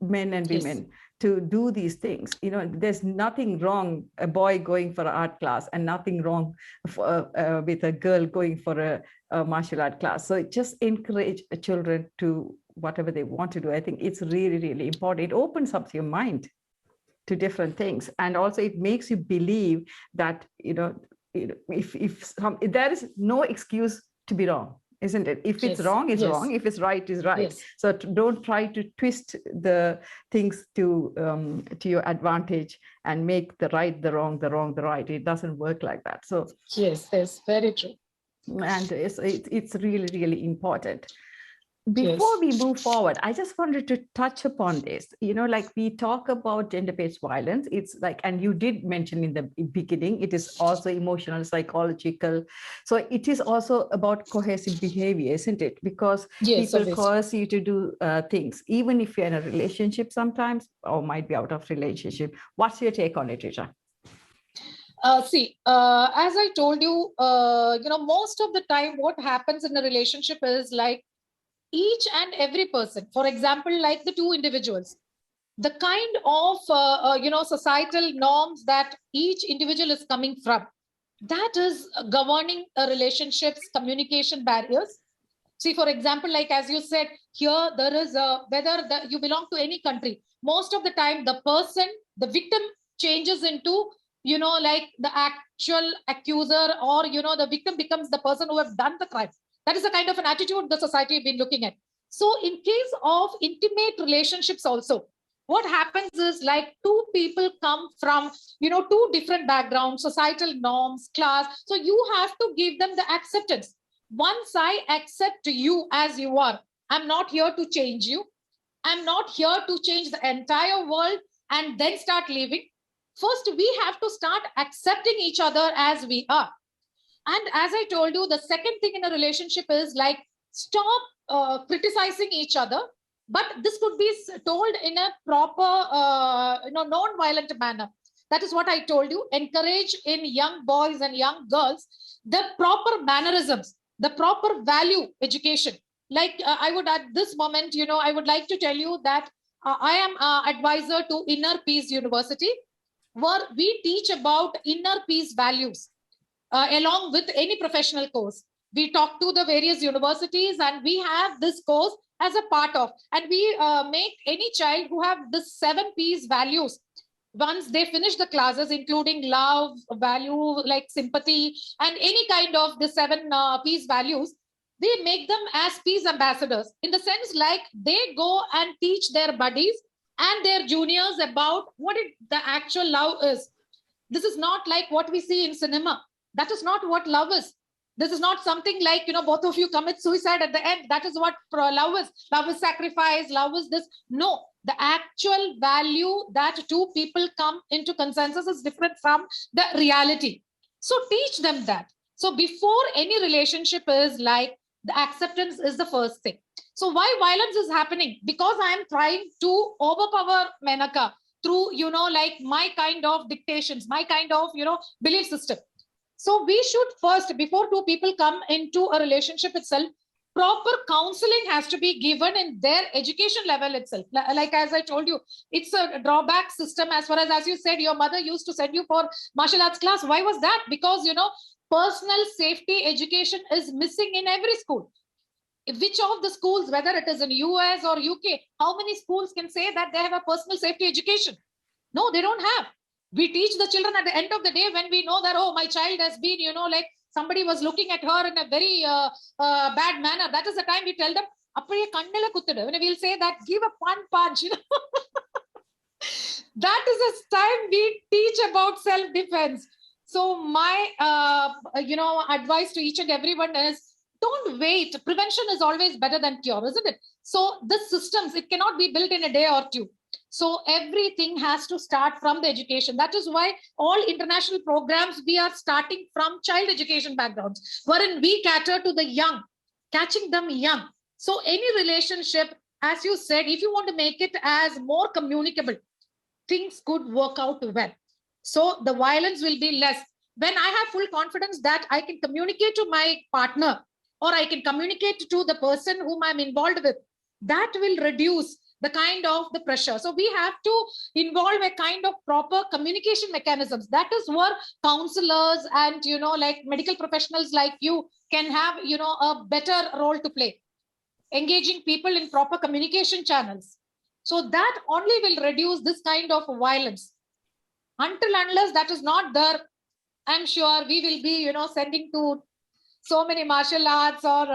men and women to do these things. There's nothing wrong a boy going for an art class, and nothing wrong with a girl going for a martial art class. So just encourage children to whatever they want to do. I think it's really, really important. It opens up your mind to different things, and also it makes you believe that if there is no excuse to be wrong, isn't it? If it's wrong, it's wrong. If it's right, it's right. So don't try to twist the things to your advantage and make the right the wrong, the wrong the right. It doesn't work like that. So yes, very true. And it's really, really important. Before we move forward, I just wanted to touch upon this. We talk about gender-based violence. It's and you did mention in the beginning, it is also emotional, psychological. So it is also about coercive behavior, isn't it? Because people coerce you to do things, even if you're in a relationship sometimes, or might be out of relationship. What's your take on it, Reetha? As I told you, most of the time what happens in a relationship is each and every person, for example, like the two individuals, the kind of, societal norms that each individual is coming from, that is governing relationships, communication barriers. See, for example, like as you said, here there is whether you belong to any country, most of the time the victim changes into, like the actual accuser, or, the victim becomes the person who have done the crime. That is the kind of an attitude the society has been looking at. So in case of intimate relationships also, what happens is like two people come from, two different backgrounds, societal norms, class. So you have to give them the acceptance. Once I accept you as you are, I'm not here to change you. I'm not here to change the entire world and then start living. First, we have to start accepting each other as we are. And as I told you, the second thing in a relationship is like stop criticizing each other. But this could be told in a proper, non-violent manner. That is what I told you. Encourage in young boys and young girls the proper mannerisms, the proper value education. Like I would at this moment, I would like to tell you that I am advisor to Inner Peace University, where we teach about inner peace values along with any professional course. We talk to the various universities and we have this course as a part of, and we make any child who have the 7 P's values. Once they finish the classes, including love, value, like sympathy, and any kind of the 7 P's values, we make them as peace ambassadors, in the sense like they go and teach their buddies and their juniors about what the actual love is. This is not like what we see in cinema. That is not what love is. This is not something like, both of you commit suicide at the end. That is what love is. Love is sacrifice. Love is this. No, the actual value that two people come into consensus is different from the reality. So teach them that. So before any relationship is like, the acceptance is the first thing. So why violence is happening? Because I am trying to overpower Menaca through, like my kind of dictations, my kind of, belief system. So we should first, before two people come into a relationship itself, proper counseling has to be given in their education level itself. Like as I told you, it's a drawback system as far as you said, your mother used to send you for martial arts class. Why was that? Because, personal safety education is missing in every school. Which of the schools, whether it is in US or UK, how many schools can say that they have a personal safety education? No, they don't have. We teach the children at the end of the day when we know that, oh, my child has been, like somebody was looking at her in a very bad manner. That is the time we tell them, when we'll say that, give a one punch. That is the time we teach about self-defense. So my, advice to each and everyone is, don't wait. Prevention is always better than cure, isn't it? So the systems, it cannot be built in a day or two. So everything has to start from the education. That is why all international programs, we are starting from child education backgrounds, wherein we cater to the young, catching them young. So any relationship, as you said, if you want to make it as more communicable, things could work out well. So the violence will be less. When I have full confidence that I can communicate to my partner, or I can communicate to the person whom I'm involved with, that will reduce the kind of the pressure. So we have to involve a kind of proper communication mechanisms. That is where counselors and, like medical professionals like you can have, a better role to play. Engaging people in proper communication channels. So that only will reduce this kind of violence. Until unless that is not there, I'm sure we will be, sending to so many martial arts or,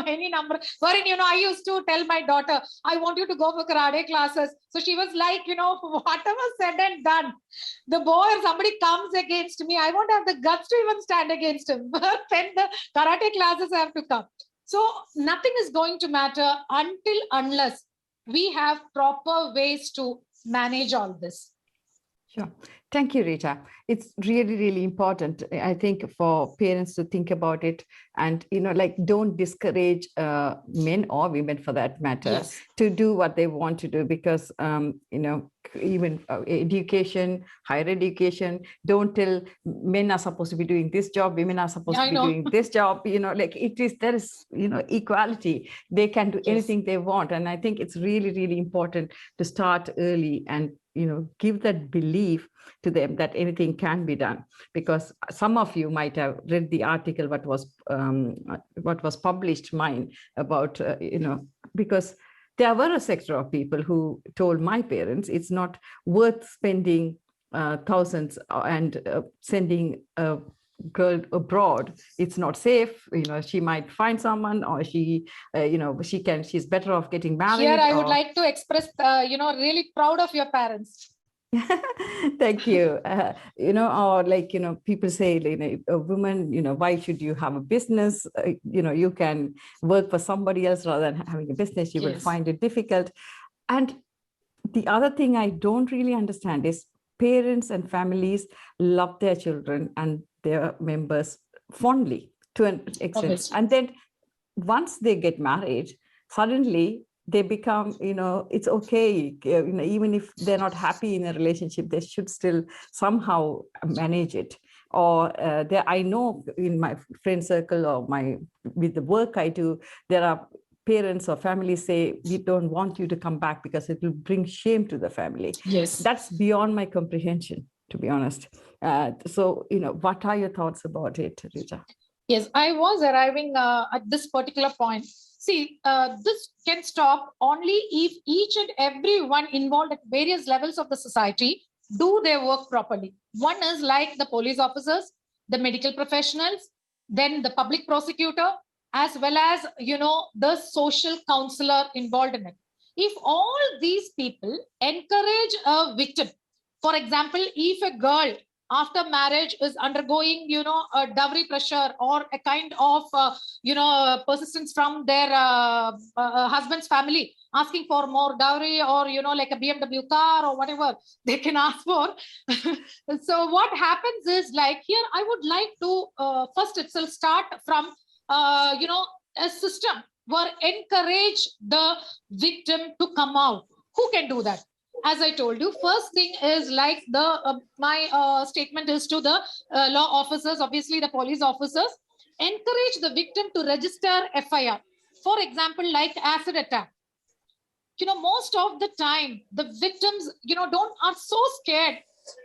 any number. Wherein, I used to tell my daughter, I want you to go for karate classes. So she was like, whatever said and done, the boy or somebody comes against me, I won't have the guts to even stand against him. But then the karate classes have to come. So nothing is going to matter unless we have proper ways to manage all this. Sure. Thank you, Reetha. It's really, really important, I think, for parents to think about it and, don't discourage men or women for that matter, yes, to do what they want to do because, even education, higher education, don't tell men are supposed to be doing this job, women are supposed to be doing this job, there is, equality. They can do anything they want. And I think it's really, really important to start early and give that belief to them that anything can be done. Because some of you might have read the article what was published mine about because there were a sector of people who told my parents it's not worth spending thousands and sending a girl abroad. It's not safe. She might find someone, or she's better off getting married. Here I would like to express really proud of your parents. Thank you. Or people say, a woman, why should you have a business? You can work for somebody else rather than having a business. You will find it difficult. And the other thing I don't really understand is parents and families love their children and their members fondly to an extent. Obviously. And then once they get married, suddenly they become, it's okay. Even if they're not happy in a relationship, they should still somehow manage it. Or I know in my friend circle or with the work I do, there are parents or families say, we don't want you to come back because it will bring shame to the family. Yes. That's beyond my comprehension, to be honest. So, what are your thoughts about it, Reetha? Yes, I was arriving at this particular point. See, this can stop only if each and every one involved at various levels of the society do their work properly. One is like the police officers, the medical professionals, then the public prosecutor, as well as, the social counselor involved in it. If all these people encourage a victim, for example, if a girl after marriage is undergoing, a dowry pressure or a kind of, persistence from their husband's family, asking for more dowry or, like a BMW car or whatever they can ask for. So what happens is here, I would like to first itself start from, a system where encourage the victim to come out. Who can do that? As I told you, first thing is my statement is to the law officers, obviously the police officers, encourage the victim to register FIR. For example, like acid attack. Most of the time, the victims, are so scared.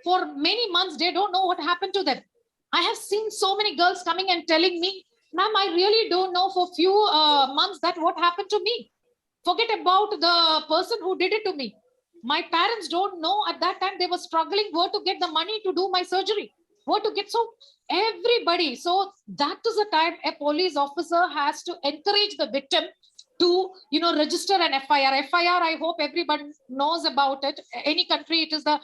For many months, they don't know what happened to them. I have seen so many girls coming and telling me, ma'am, I really don't know for few months that what happened to me. Forget about the person who did it to me. My parents don't know at that time. They were struggling where to get the money to do my surgery, where to get. So everybody. So that is the time a police officer has to encourage the victim to, register an FIR. FIR, I hope everyone knows about it. Any country, it is the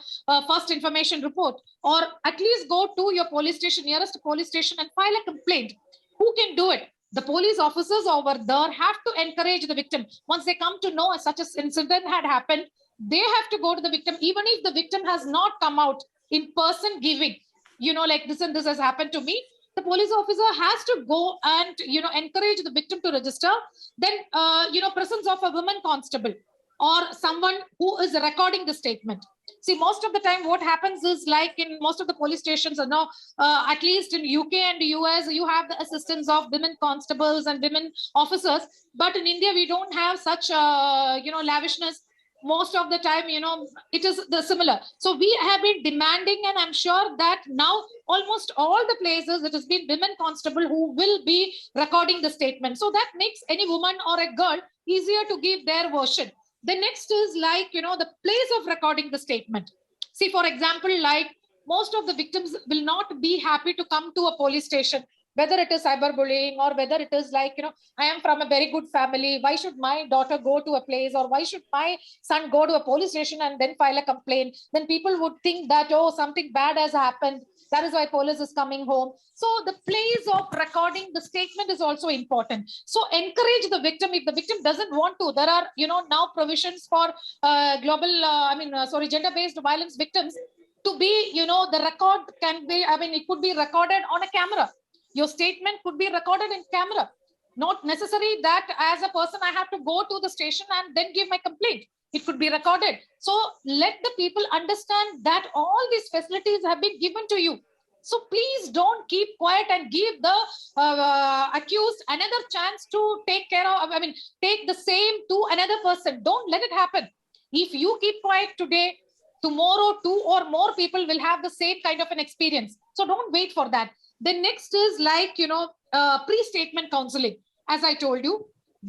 first information report. Or at least go to your police station, nearest police station, and file a complaint. Who can do it? The police officers over there have to encourage the victim. Once they come to know such an incident had happened, they have to go to the victim, even if the victim has not come out in person giving, like this and this has happened to me. The police officer has to go and, encourage the victim to register. Then, presence of a woman constable or someone who is recording the statement. See, most of the time what happens is like in most of the police stations, at least in UK and US, you have the assistance of women constables and women officers. But in India, we don't have such, lavishness. Most of the time, it is the similar. So we have been demanding, and I'm sure that now almost all the places it has been women constable who will be recording the statement. So that makes any woman or a girl easier to give their version. The next is like, the place of recording the statement. See, for example, like most of the victims will not be happy to come to a police station, whether it is cyberbullying or whether it is like, I am from a very good family. Why should my daughter go to a place, or why should my son go to a police station and then file a complaint? Then people would think that, oh, something bad has happened. That is why police is coming home. So the place of recording the statement is also important. So encourage the victim. If the victim doesn't want to, there are, now provisions for gender-based violence victims to be, the record can be, it could be recorded on a camera. Your statement could be recorded in camera. Not necessary that as a person, I have to go to the station and then give my complaint. It could be recorded. So let the people understand that all these facilities have been given to you. So please don't keep quiet and give the accused another chance to take the same to another person. Don't let it happen. If you keep quiet today, Tomorrow, 2 or more people will have the same kind of an experience. So don't wait for that. Then next is like, pre-statement counseling. As I told you,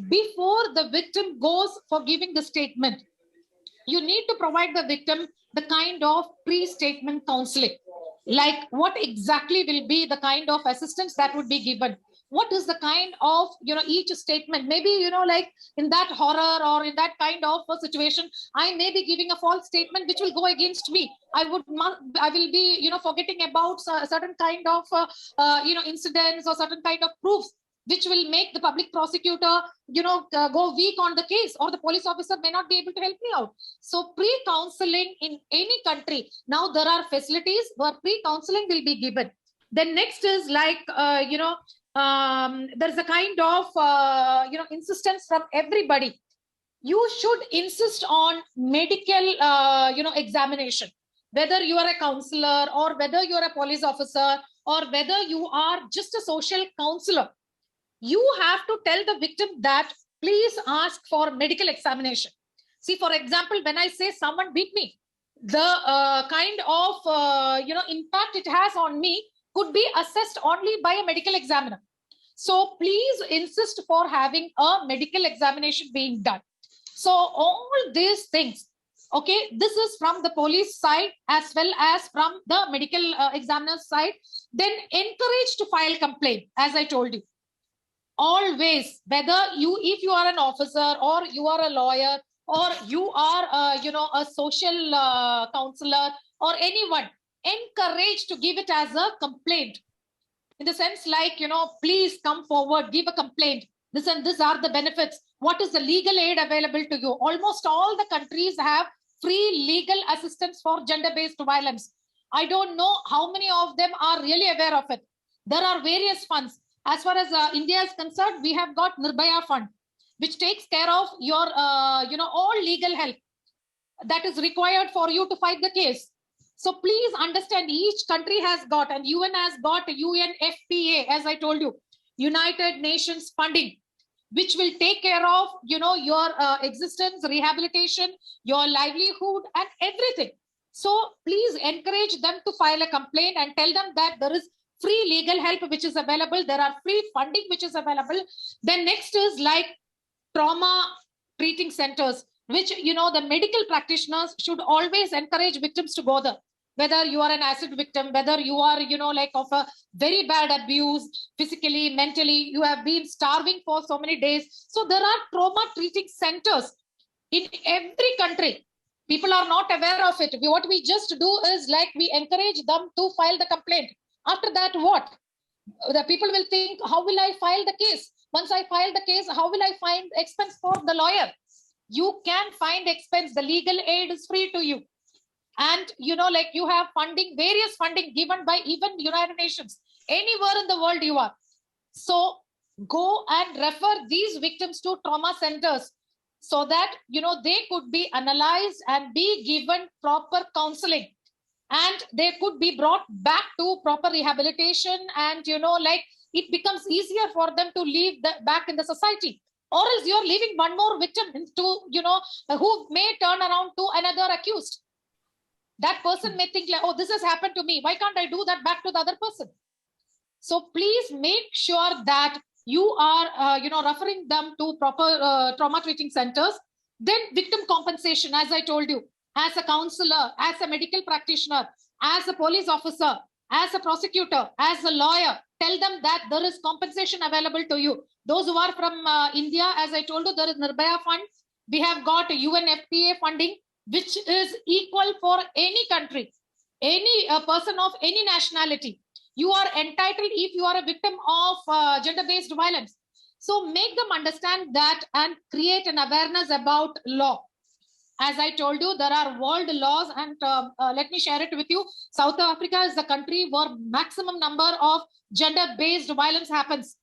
before the victim goes for giving the statement, you need to provide the victim the kind of pre-statement counseling. Like what exactly will be the kind of assistance that would be given? What is the kind of, each statement? Maybe, like in that horror or in that kind of a situation, I may be giving a false statement which will go against me. I will be, forgetting about a certain kind of, incidents or certain kind of proofs which will make the public prosecutor, go weak on the case, or the police officer may not be able to help me out. So pre-counseling in any country, now there are facilities where pre-counseling will be given. Then next is like, there's a kind of, insistence from everybody. You should insist on medical, examination, whether you are a counselor or whether you are a police officer or whether you are just a social counselor. You have to tell the victim that please ask for medical examination. See, for example, when I say someone beat me, the kind of, impact it has on me could be assessed only by a medical examiner. So please insist for having a medical examination being done. So all these things, okay, this is from the police side as well as from the medical examiner's side. Then encourage to file complaint, as I told you. Always, whether if you are an officer or you are a lawyer or you are, a social counselor or anyone, encourage to give it as a complaint. In the sense like, please come forward, give a complaint. This and this are the benefits. What is the legal aid available to you? Almost all the countries have free legal assistance for gender-based violence. I don't know how many of them are really aware of it. There are various funds. As far as India is concerned, we have got Nirbhaya Fund, which takes care of your, all legal help that is required for you to fight the case. So please understand, each country has got, and UN has got UNFPA, as I told you, United Nations funding, which will take care of, your existence, rehabilitation, your livelihood, and everything. So please encourage them to file a complaint and tell them that there is free legal help which is available. There are free funding which is available. Then next is like trauma treating centers, which, the medical practitioners should always encourage victims to go there. Whether you are an acid victim, whether you are, like of a very bad abuse, physically, mentally, you have been starving for so many days. So there are trauma treating centers in every country. People are not aware of it. What we just do is like we encourage them to file the complaint. After that, what? The people will think, how will I file the case? Once I file the case, how will I find expense for the lawyer? You can find expense. The legal aid is free to you. And, like you have funding, various funding given by even United Nations, anywhere in the world you are. So go and refer these victims to trauma centers so that, they could be analyzed and be given proper counseling. And they could be brought back to proper rehabilitation, and like it becomes easier for them to live back in the society. Or else you're leaving one more victim into, who may turn around to another accused. That person may think like, oh, this has happened to me. Why can't I do that back to the other person? So please make sure that you are, referring them to proper trauma treating centers. Then victim compensation, as I told you. As a counselor, as a medical practitioner, as a police officer, as a prosecutor, as a lawyer, tell them that there is compensation available to you. Those who are from India, as I told you, there is Nirbhaya Fund. We have got UNFPA funding, which is equal for any country, any person of any nationality. You are entitled if you are a victim of gender-based violence. So make them understand that and create an awareness about law. As I told you, there are world laws, and let me share it with you. South Africa is the country where maximum number of gender-based violence happens.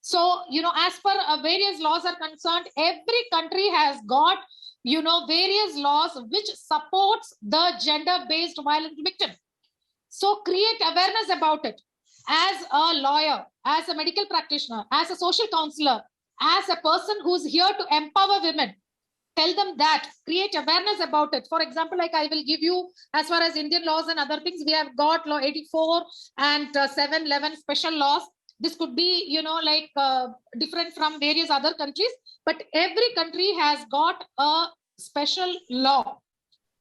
So, as per various laws are concerned, every country has got, various laws which supports the gender-based violence victim. So create awareness about it. As a lawyer, as a medical practitioner, as a social counselor, as a person who's here to empower women, tell them that, create awareness about it. For example, like I will give you, as far as Indian laws and other things, we have got law 84 and 711 special laws. This could be, different from various other countries, but every country has got a special law,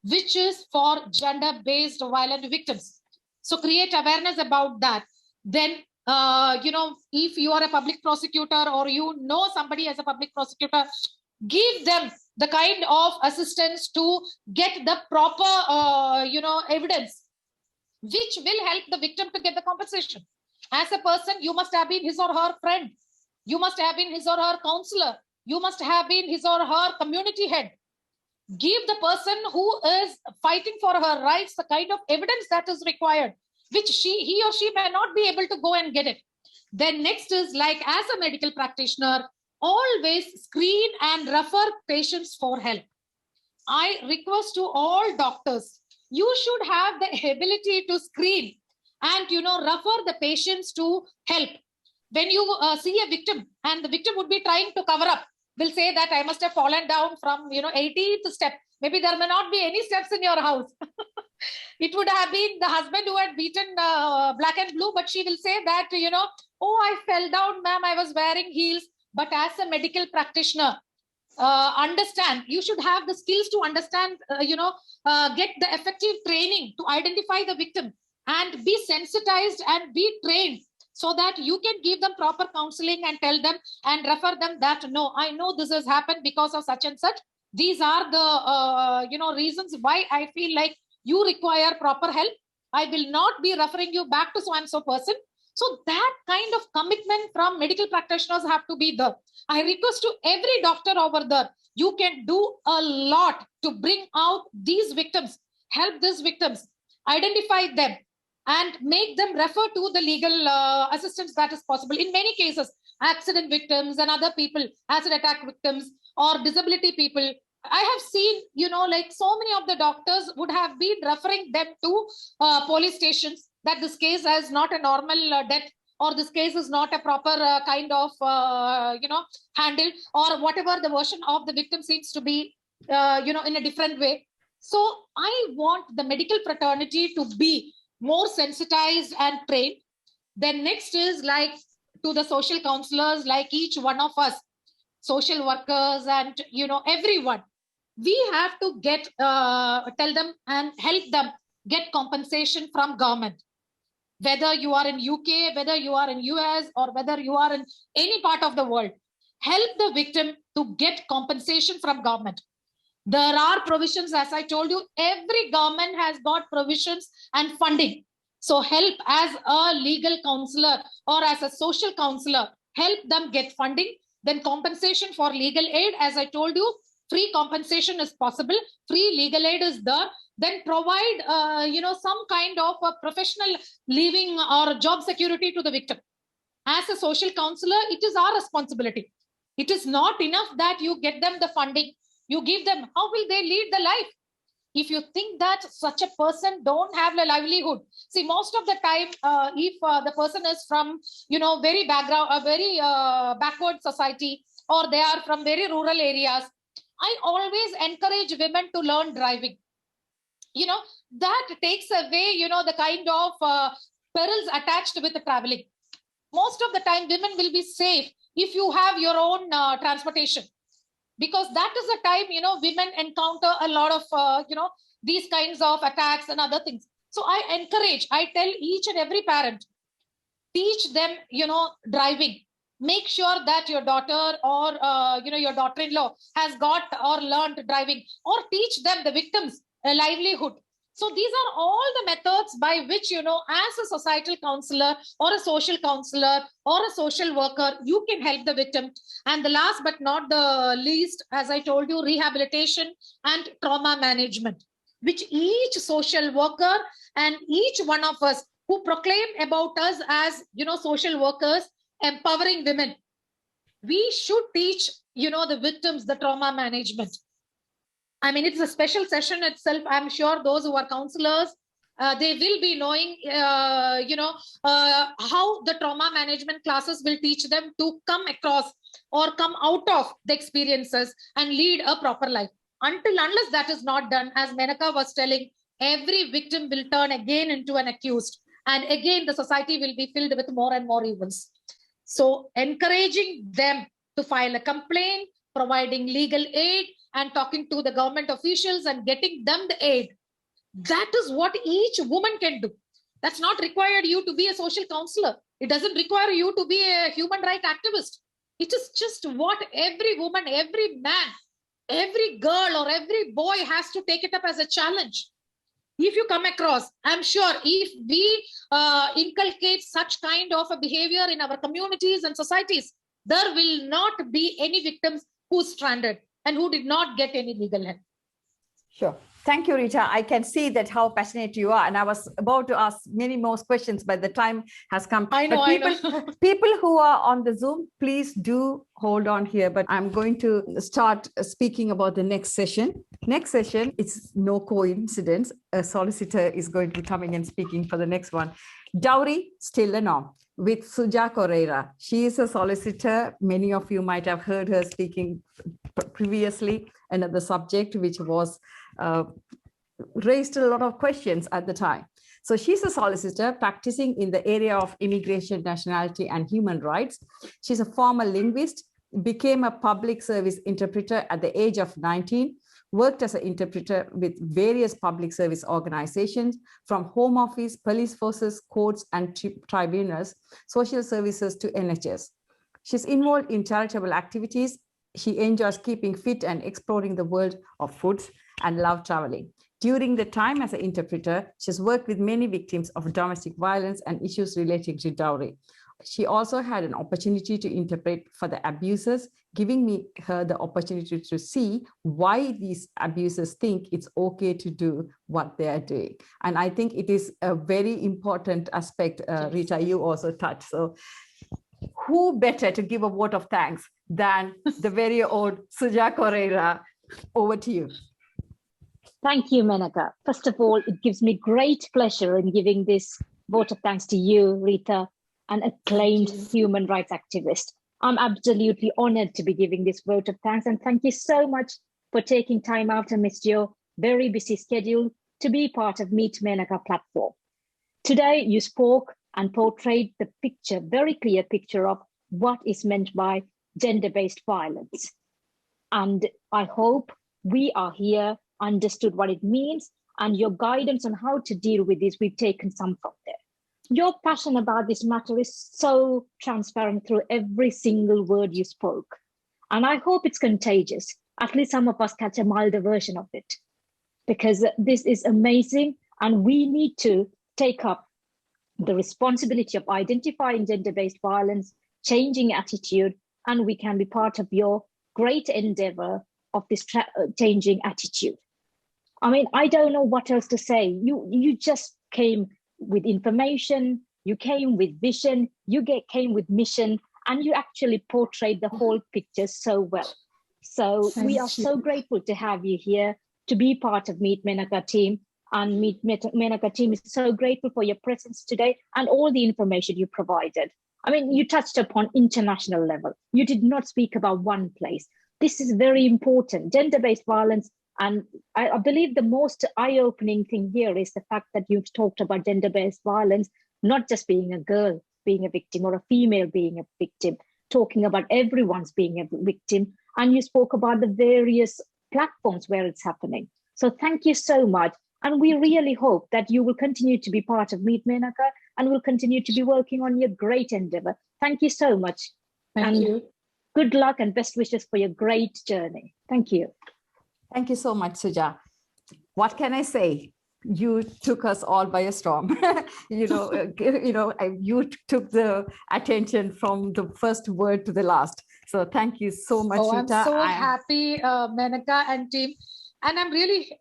which is for gender-based violent victims. So create awareness about that. Then, if you are a public prosecutor or you know somebody as a public prosecutor, give them the kind of assistance to get the proper, evidence, which will help the victim to get the compensation. As a person, you must have been his or her friend. You must have been his or her counselor. You must have been his or her community head. Give the person who is fighting for her rights the kind of evidence that is required, which he or she may not be able to go and get it. Then next is, like, as a medical practitioner, always screen and refer patients for help. I request to all doctors, you should have the ability to screen and, refer the patients to help. When you see a victim and the victim would be trying to cover up, will say that I must have fallen down from, 18th step. Maybe there may not be any steps in your house. It would have been the husband who had beaten black and blue, but she will say that, oh, I fell down, ma'am, I was wearing heels. But as a medical practitioner, understand, you should have the skills to understand, get the effective training to identify the victim and be sensitized and be trained so that you can give them proper counseling and tell them and refer them that, no, I know this has happened because of such and such. These are the, reasons why I feel like you require proper help. I will not be referring you back to so-and-so person. So that kind of commitment from medical practitioners have to be there. I request to every doctor over there, you can do a lot to bring out these victims, help these victims, identify them, and make them refer to the legal assistance that is possible. In many cases, accident victims and other people, acid attack victims or disability people, I have seen, so many of the doctors would have been referring them to police stations, that this case is not a normal death, or this case is not a proper kind of, handle, or whatever the version of the victim seems to be, in a different way. So I want the medical fraternity to be more sensitized and trained. Then next is, like, to the social counselors, like each one of us, social workers and, everyone, we have to get, tell them and help them get compensation from government. Whether you are in UK, whether you are in US, or whether you are in any part of the world, help the victim to get compensation from government. There are provisions, as I told you, every government has got provisions and funding. So help as a legal counselor or as a social counselor, help them get funding. Then compensation for legal aid, as I told you, free compensation is possible, free legal aid is there. Then provide, some kind of a professional living or job security to the victim. As a social counselor, it is our responsibility. It is not enough that you get them the funding, you give them, how will they lead the life? If you think that such a person don't have a livelihood, see, most of the time, if the person is from, very backward society, or they are from very rural areas, I always encourage women to learn driving. That takes away, the kind of perils attached with the traveling. Most of the time, women will be safe if you have your own transportation, because that is the time, women encounter a lot of, these kinds of attacks and other things. So I tell each and every parent, teach them, driving. Make sure that your daughter or, your daughter-in-law has got or learned driving, or teach them, the victims, a livelihood. So these are all the methods by which, as a societal counselor or a social counselor or a social worker, you can help the victim. And the last but not the least, as I told you, rehabilitation and trauma management, which each social worker and each one of us who proclaim about us as, social workers, empowering women, we should teach, the victims the trauma management. I mean, it's a special session itself. I'm sure those who are counselors, they will be knowing, how the trauma management classes will teach them to come across or come out of the experiences and lead a proper life. Unless that is not done, as Menaca was telling, every victim will turn again into an accused. And again, the society will be filled with more and more evils. So encouraging them to file a complaint, providing legal aid, and talking to the government officials and getting them the aid. That is what each woman can do. That's not required you to be a social counselor. It doesn't require you to be a human rights activist. It is just what every woman, every man, every girl or every boy has to take it up as a challenge. If you come across, I'm sure if we inculcate such kind of a behavior in our communities and societies, there will not be any victims who stranded and who did not get any legal help. Sure. Thank you, Reetha. I can see that how passionate you are. And I was about to ask many more questions, but the time has come. I know, People who are on the Zoom, please do hold on here. But I'm going to start speaking about the next session. Next session, it's no coincidence. A solicitor is going to be coming and speaking for the next one. Dowry, still a norm, with Suja Correira. She is a solicitor. Many of you might have heard her speaking previously, another subject which was raised a lot of questions at the time. So she's a solicitor practicing in the area of immigration, nationality, and human rights. She's a former linguist, became a public service interpreter at the age of 19, worked as an interpreter with various public service organizations, from Home Office, police forces, courts, and tribunals, social services to NHS. She's involved in charitable activities. She enjoys keeping fit and exploring the world of foods and love traveling. During the time as an interpreter, she's worked with many victims of domestic violence and issues relating to dowry. She also had an opportunity to interpret for the abusers, giving her the opportunity to see why these abusers think it's okay to do what they are doing. And I think it is a very important aspect, Reetha, you also touched. So who better to give a vote of thanks than the very old Suja Correira? Over to you. Thank you, Menaca. First of all, it gives me great pleasure in giving this vote of thanks to you, Reetha, an acclaimed human rights activist. I'm absolutely honored to be giving this vote of thanks, and thank you so much for taking time out amidst your very busy schedule to be part of Meet Menaca platform. Today, you spoke and portrayed the picture, very clear picture of what is meant by gender-based violence. And I hope we are here understood what it means, and your guidance on how to deal with this, we've taken some from there. Your passion about this matter is so transparent through every single word you spoke. And I hope it's contagious. At least some of us catch a milder version of it, because this is amazing. And we need to take up the responsibility of identifying gender-based violence, changing attitude, and we can be part of your great endeavor of this changing attitude. I mean, I don't know what else to say. You just came with information, you came with vision, came with mission, and you actually portrayed the whole picture so well. So we are so grateful to have you here, to be part of Meet Menaca team. And Meet Menaca team is so grateful for your presence today and all the information you provided. I mean, you touched upon international level. You did not speak about one place. This is very important, gender-based violence. And I believe the most eye-opening thing here is the fact that you've talked about gender-based violence, not just being a girl being a victim or a female being a victim, talking about everyone's being a victim. And you spoke about the various platforms where it's happening. So thank you so much. And we really hope that you will continue to be part of Meet Menaca and will continue to be working on your great endeavor. Thank you so much. Thank you. Good luck and best wishes for your great journey. Thank you. Thank you so much, Suja. What can I say? You took us all by a storm. You took the attention from the first word to the last. So thank you so much, Reetha. I'm so happy, Menaca and team. And I'm really,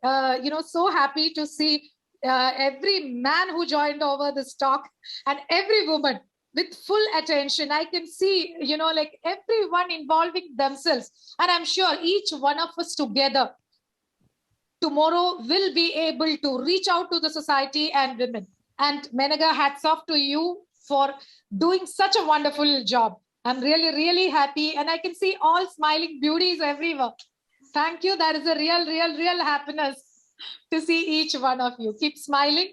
so happy to see every man who joined over this talk and every woman with full attention. I can see, everyone involving themselves. And I'm sure each one of us together tomorrow will be able to reach out to the society and women. And Menaca, hats off to you for doing such a wonderful job. I'm really, really happy. And I can see all smiling beauties everywhere. Thank you. That is a real, real, real happiness to see each one of you. Keep smiling.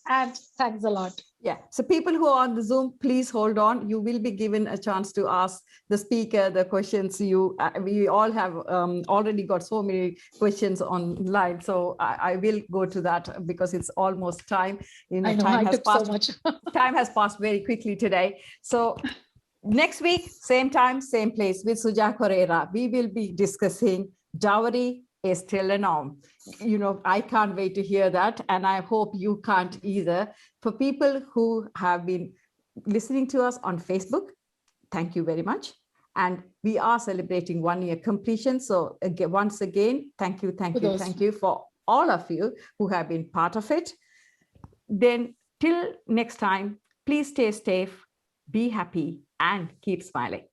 And thanks a lot. Yeah. So people who are on the Zoom, please hold on. You will be given a chance to ask the speaker the questions. We all have already got so many questions online. So I will go to that because it's almost time. I know, time I has took passed, so much. time has passed very quickly today. So next week, same time, same place with Suja Correa, we will be discussing dowry is still a norm. I can't wait to hear that. And I hope you can't either. For people who have been listening to us on Facebook, thank you very much. And we are celebrating 1 year completion. So again, once again, thank you for all of you who have been part of it. Then till next time, please stay safe, be happy, and keep smiling.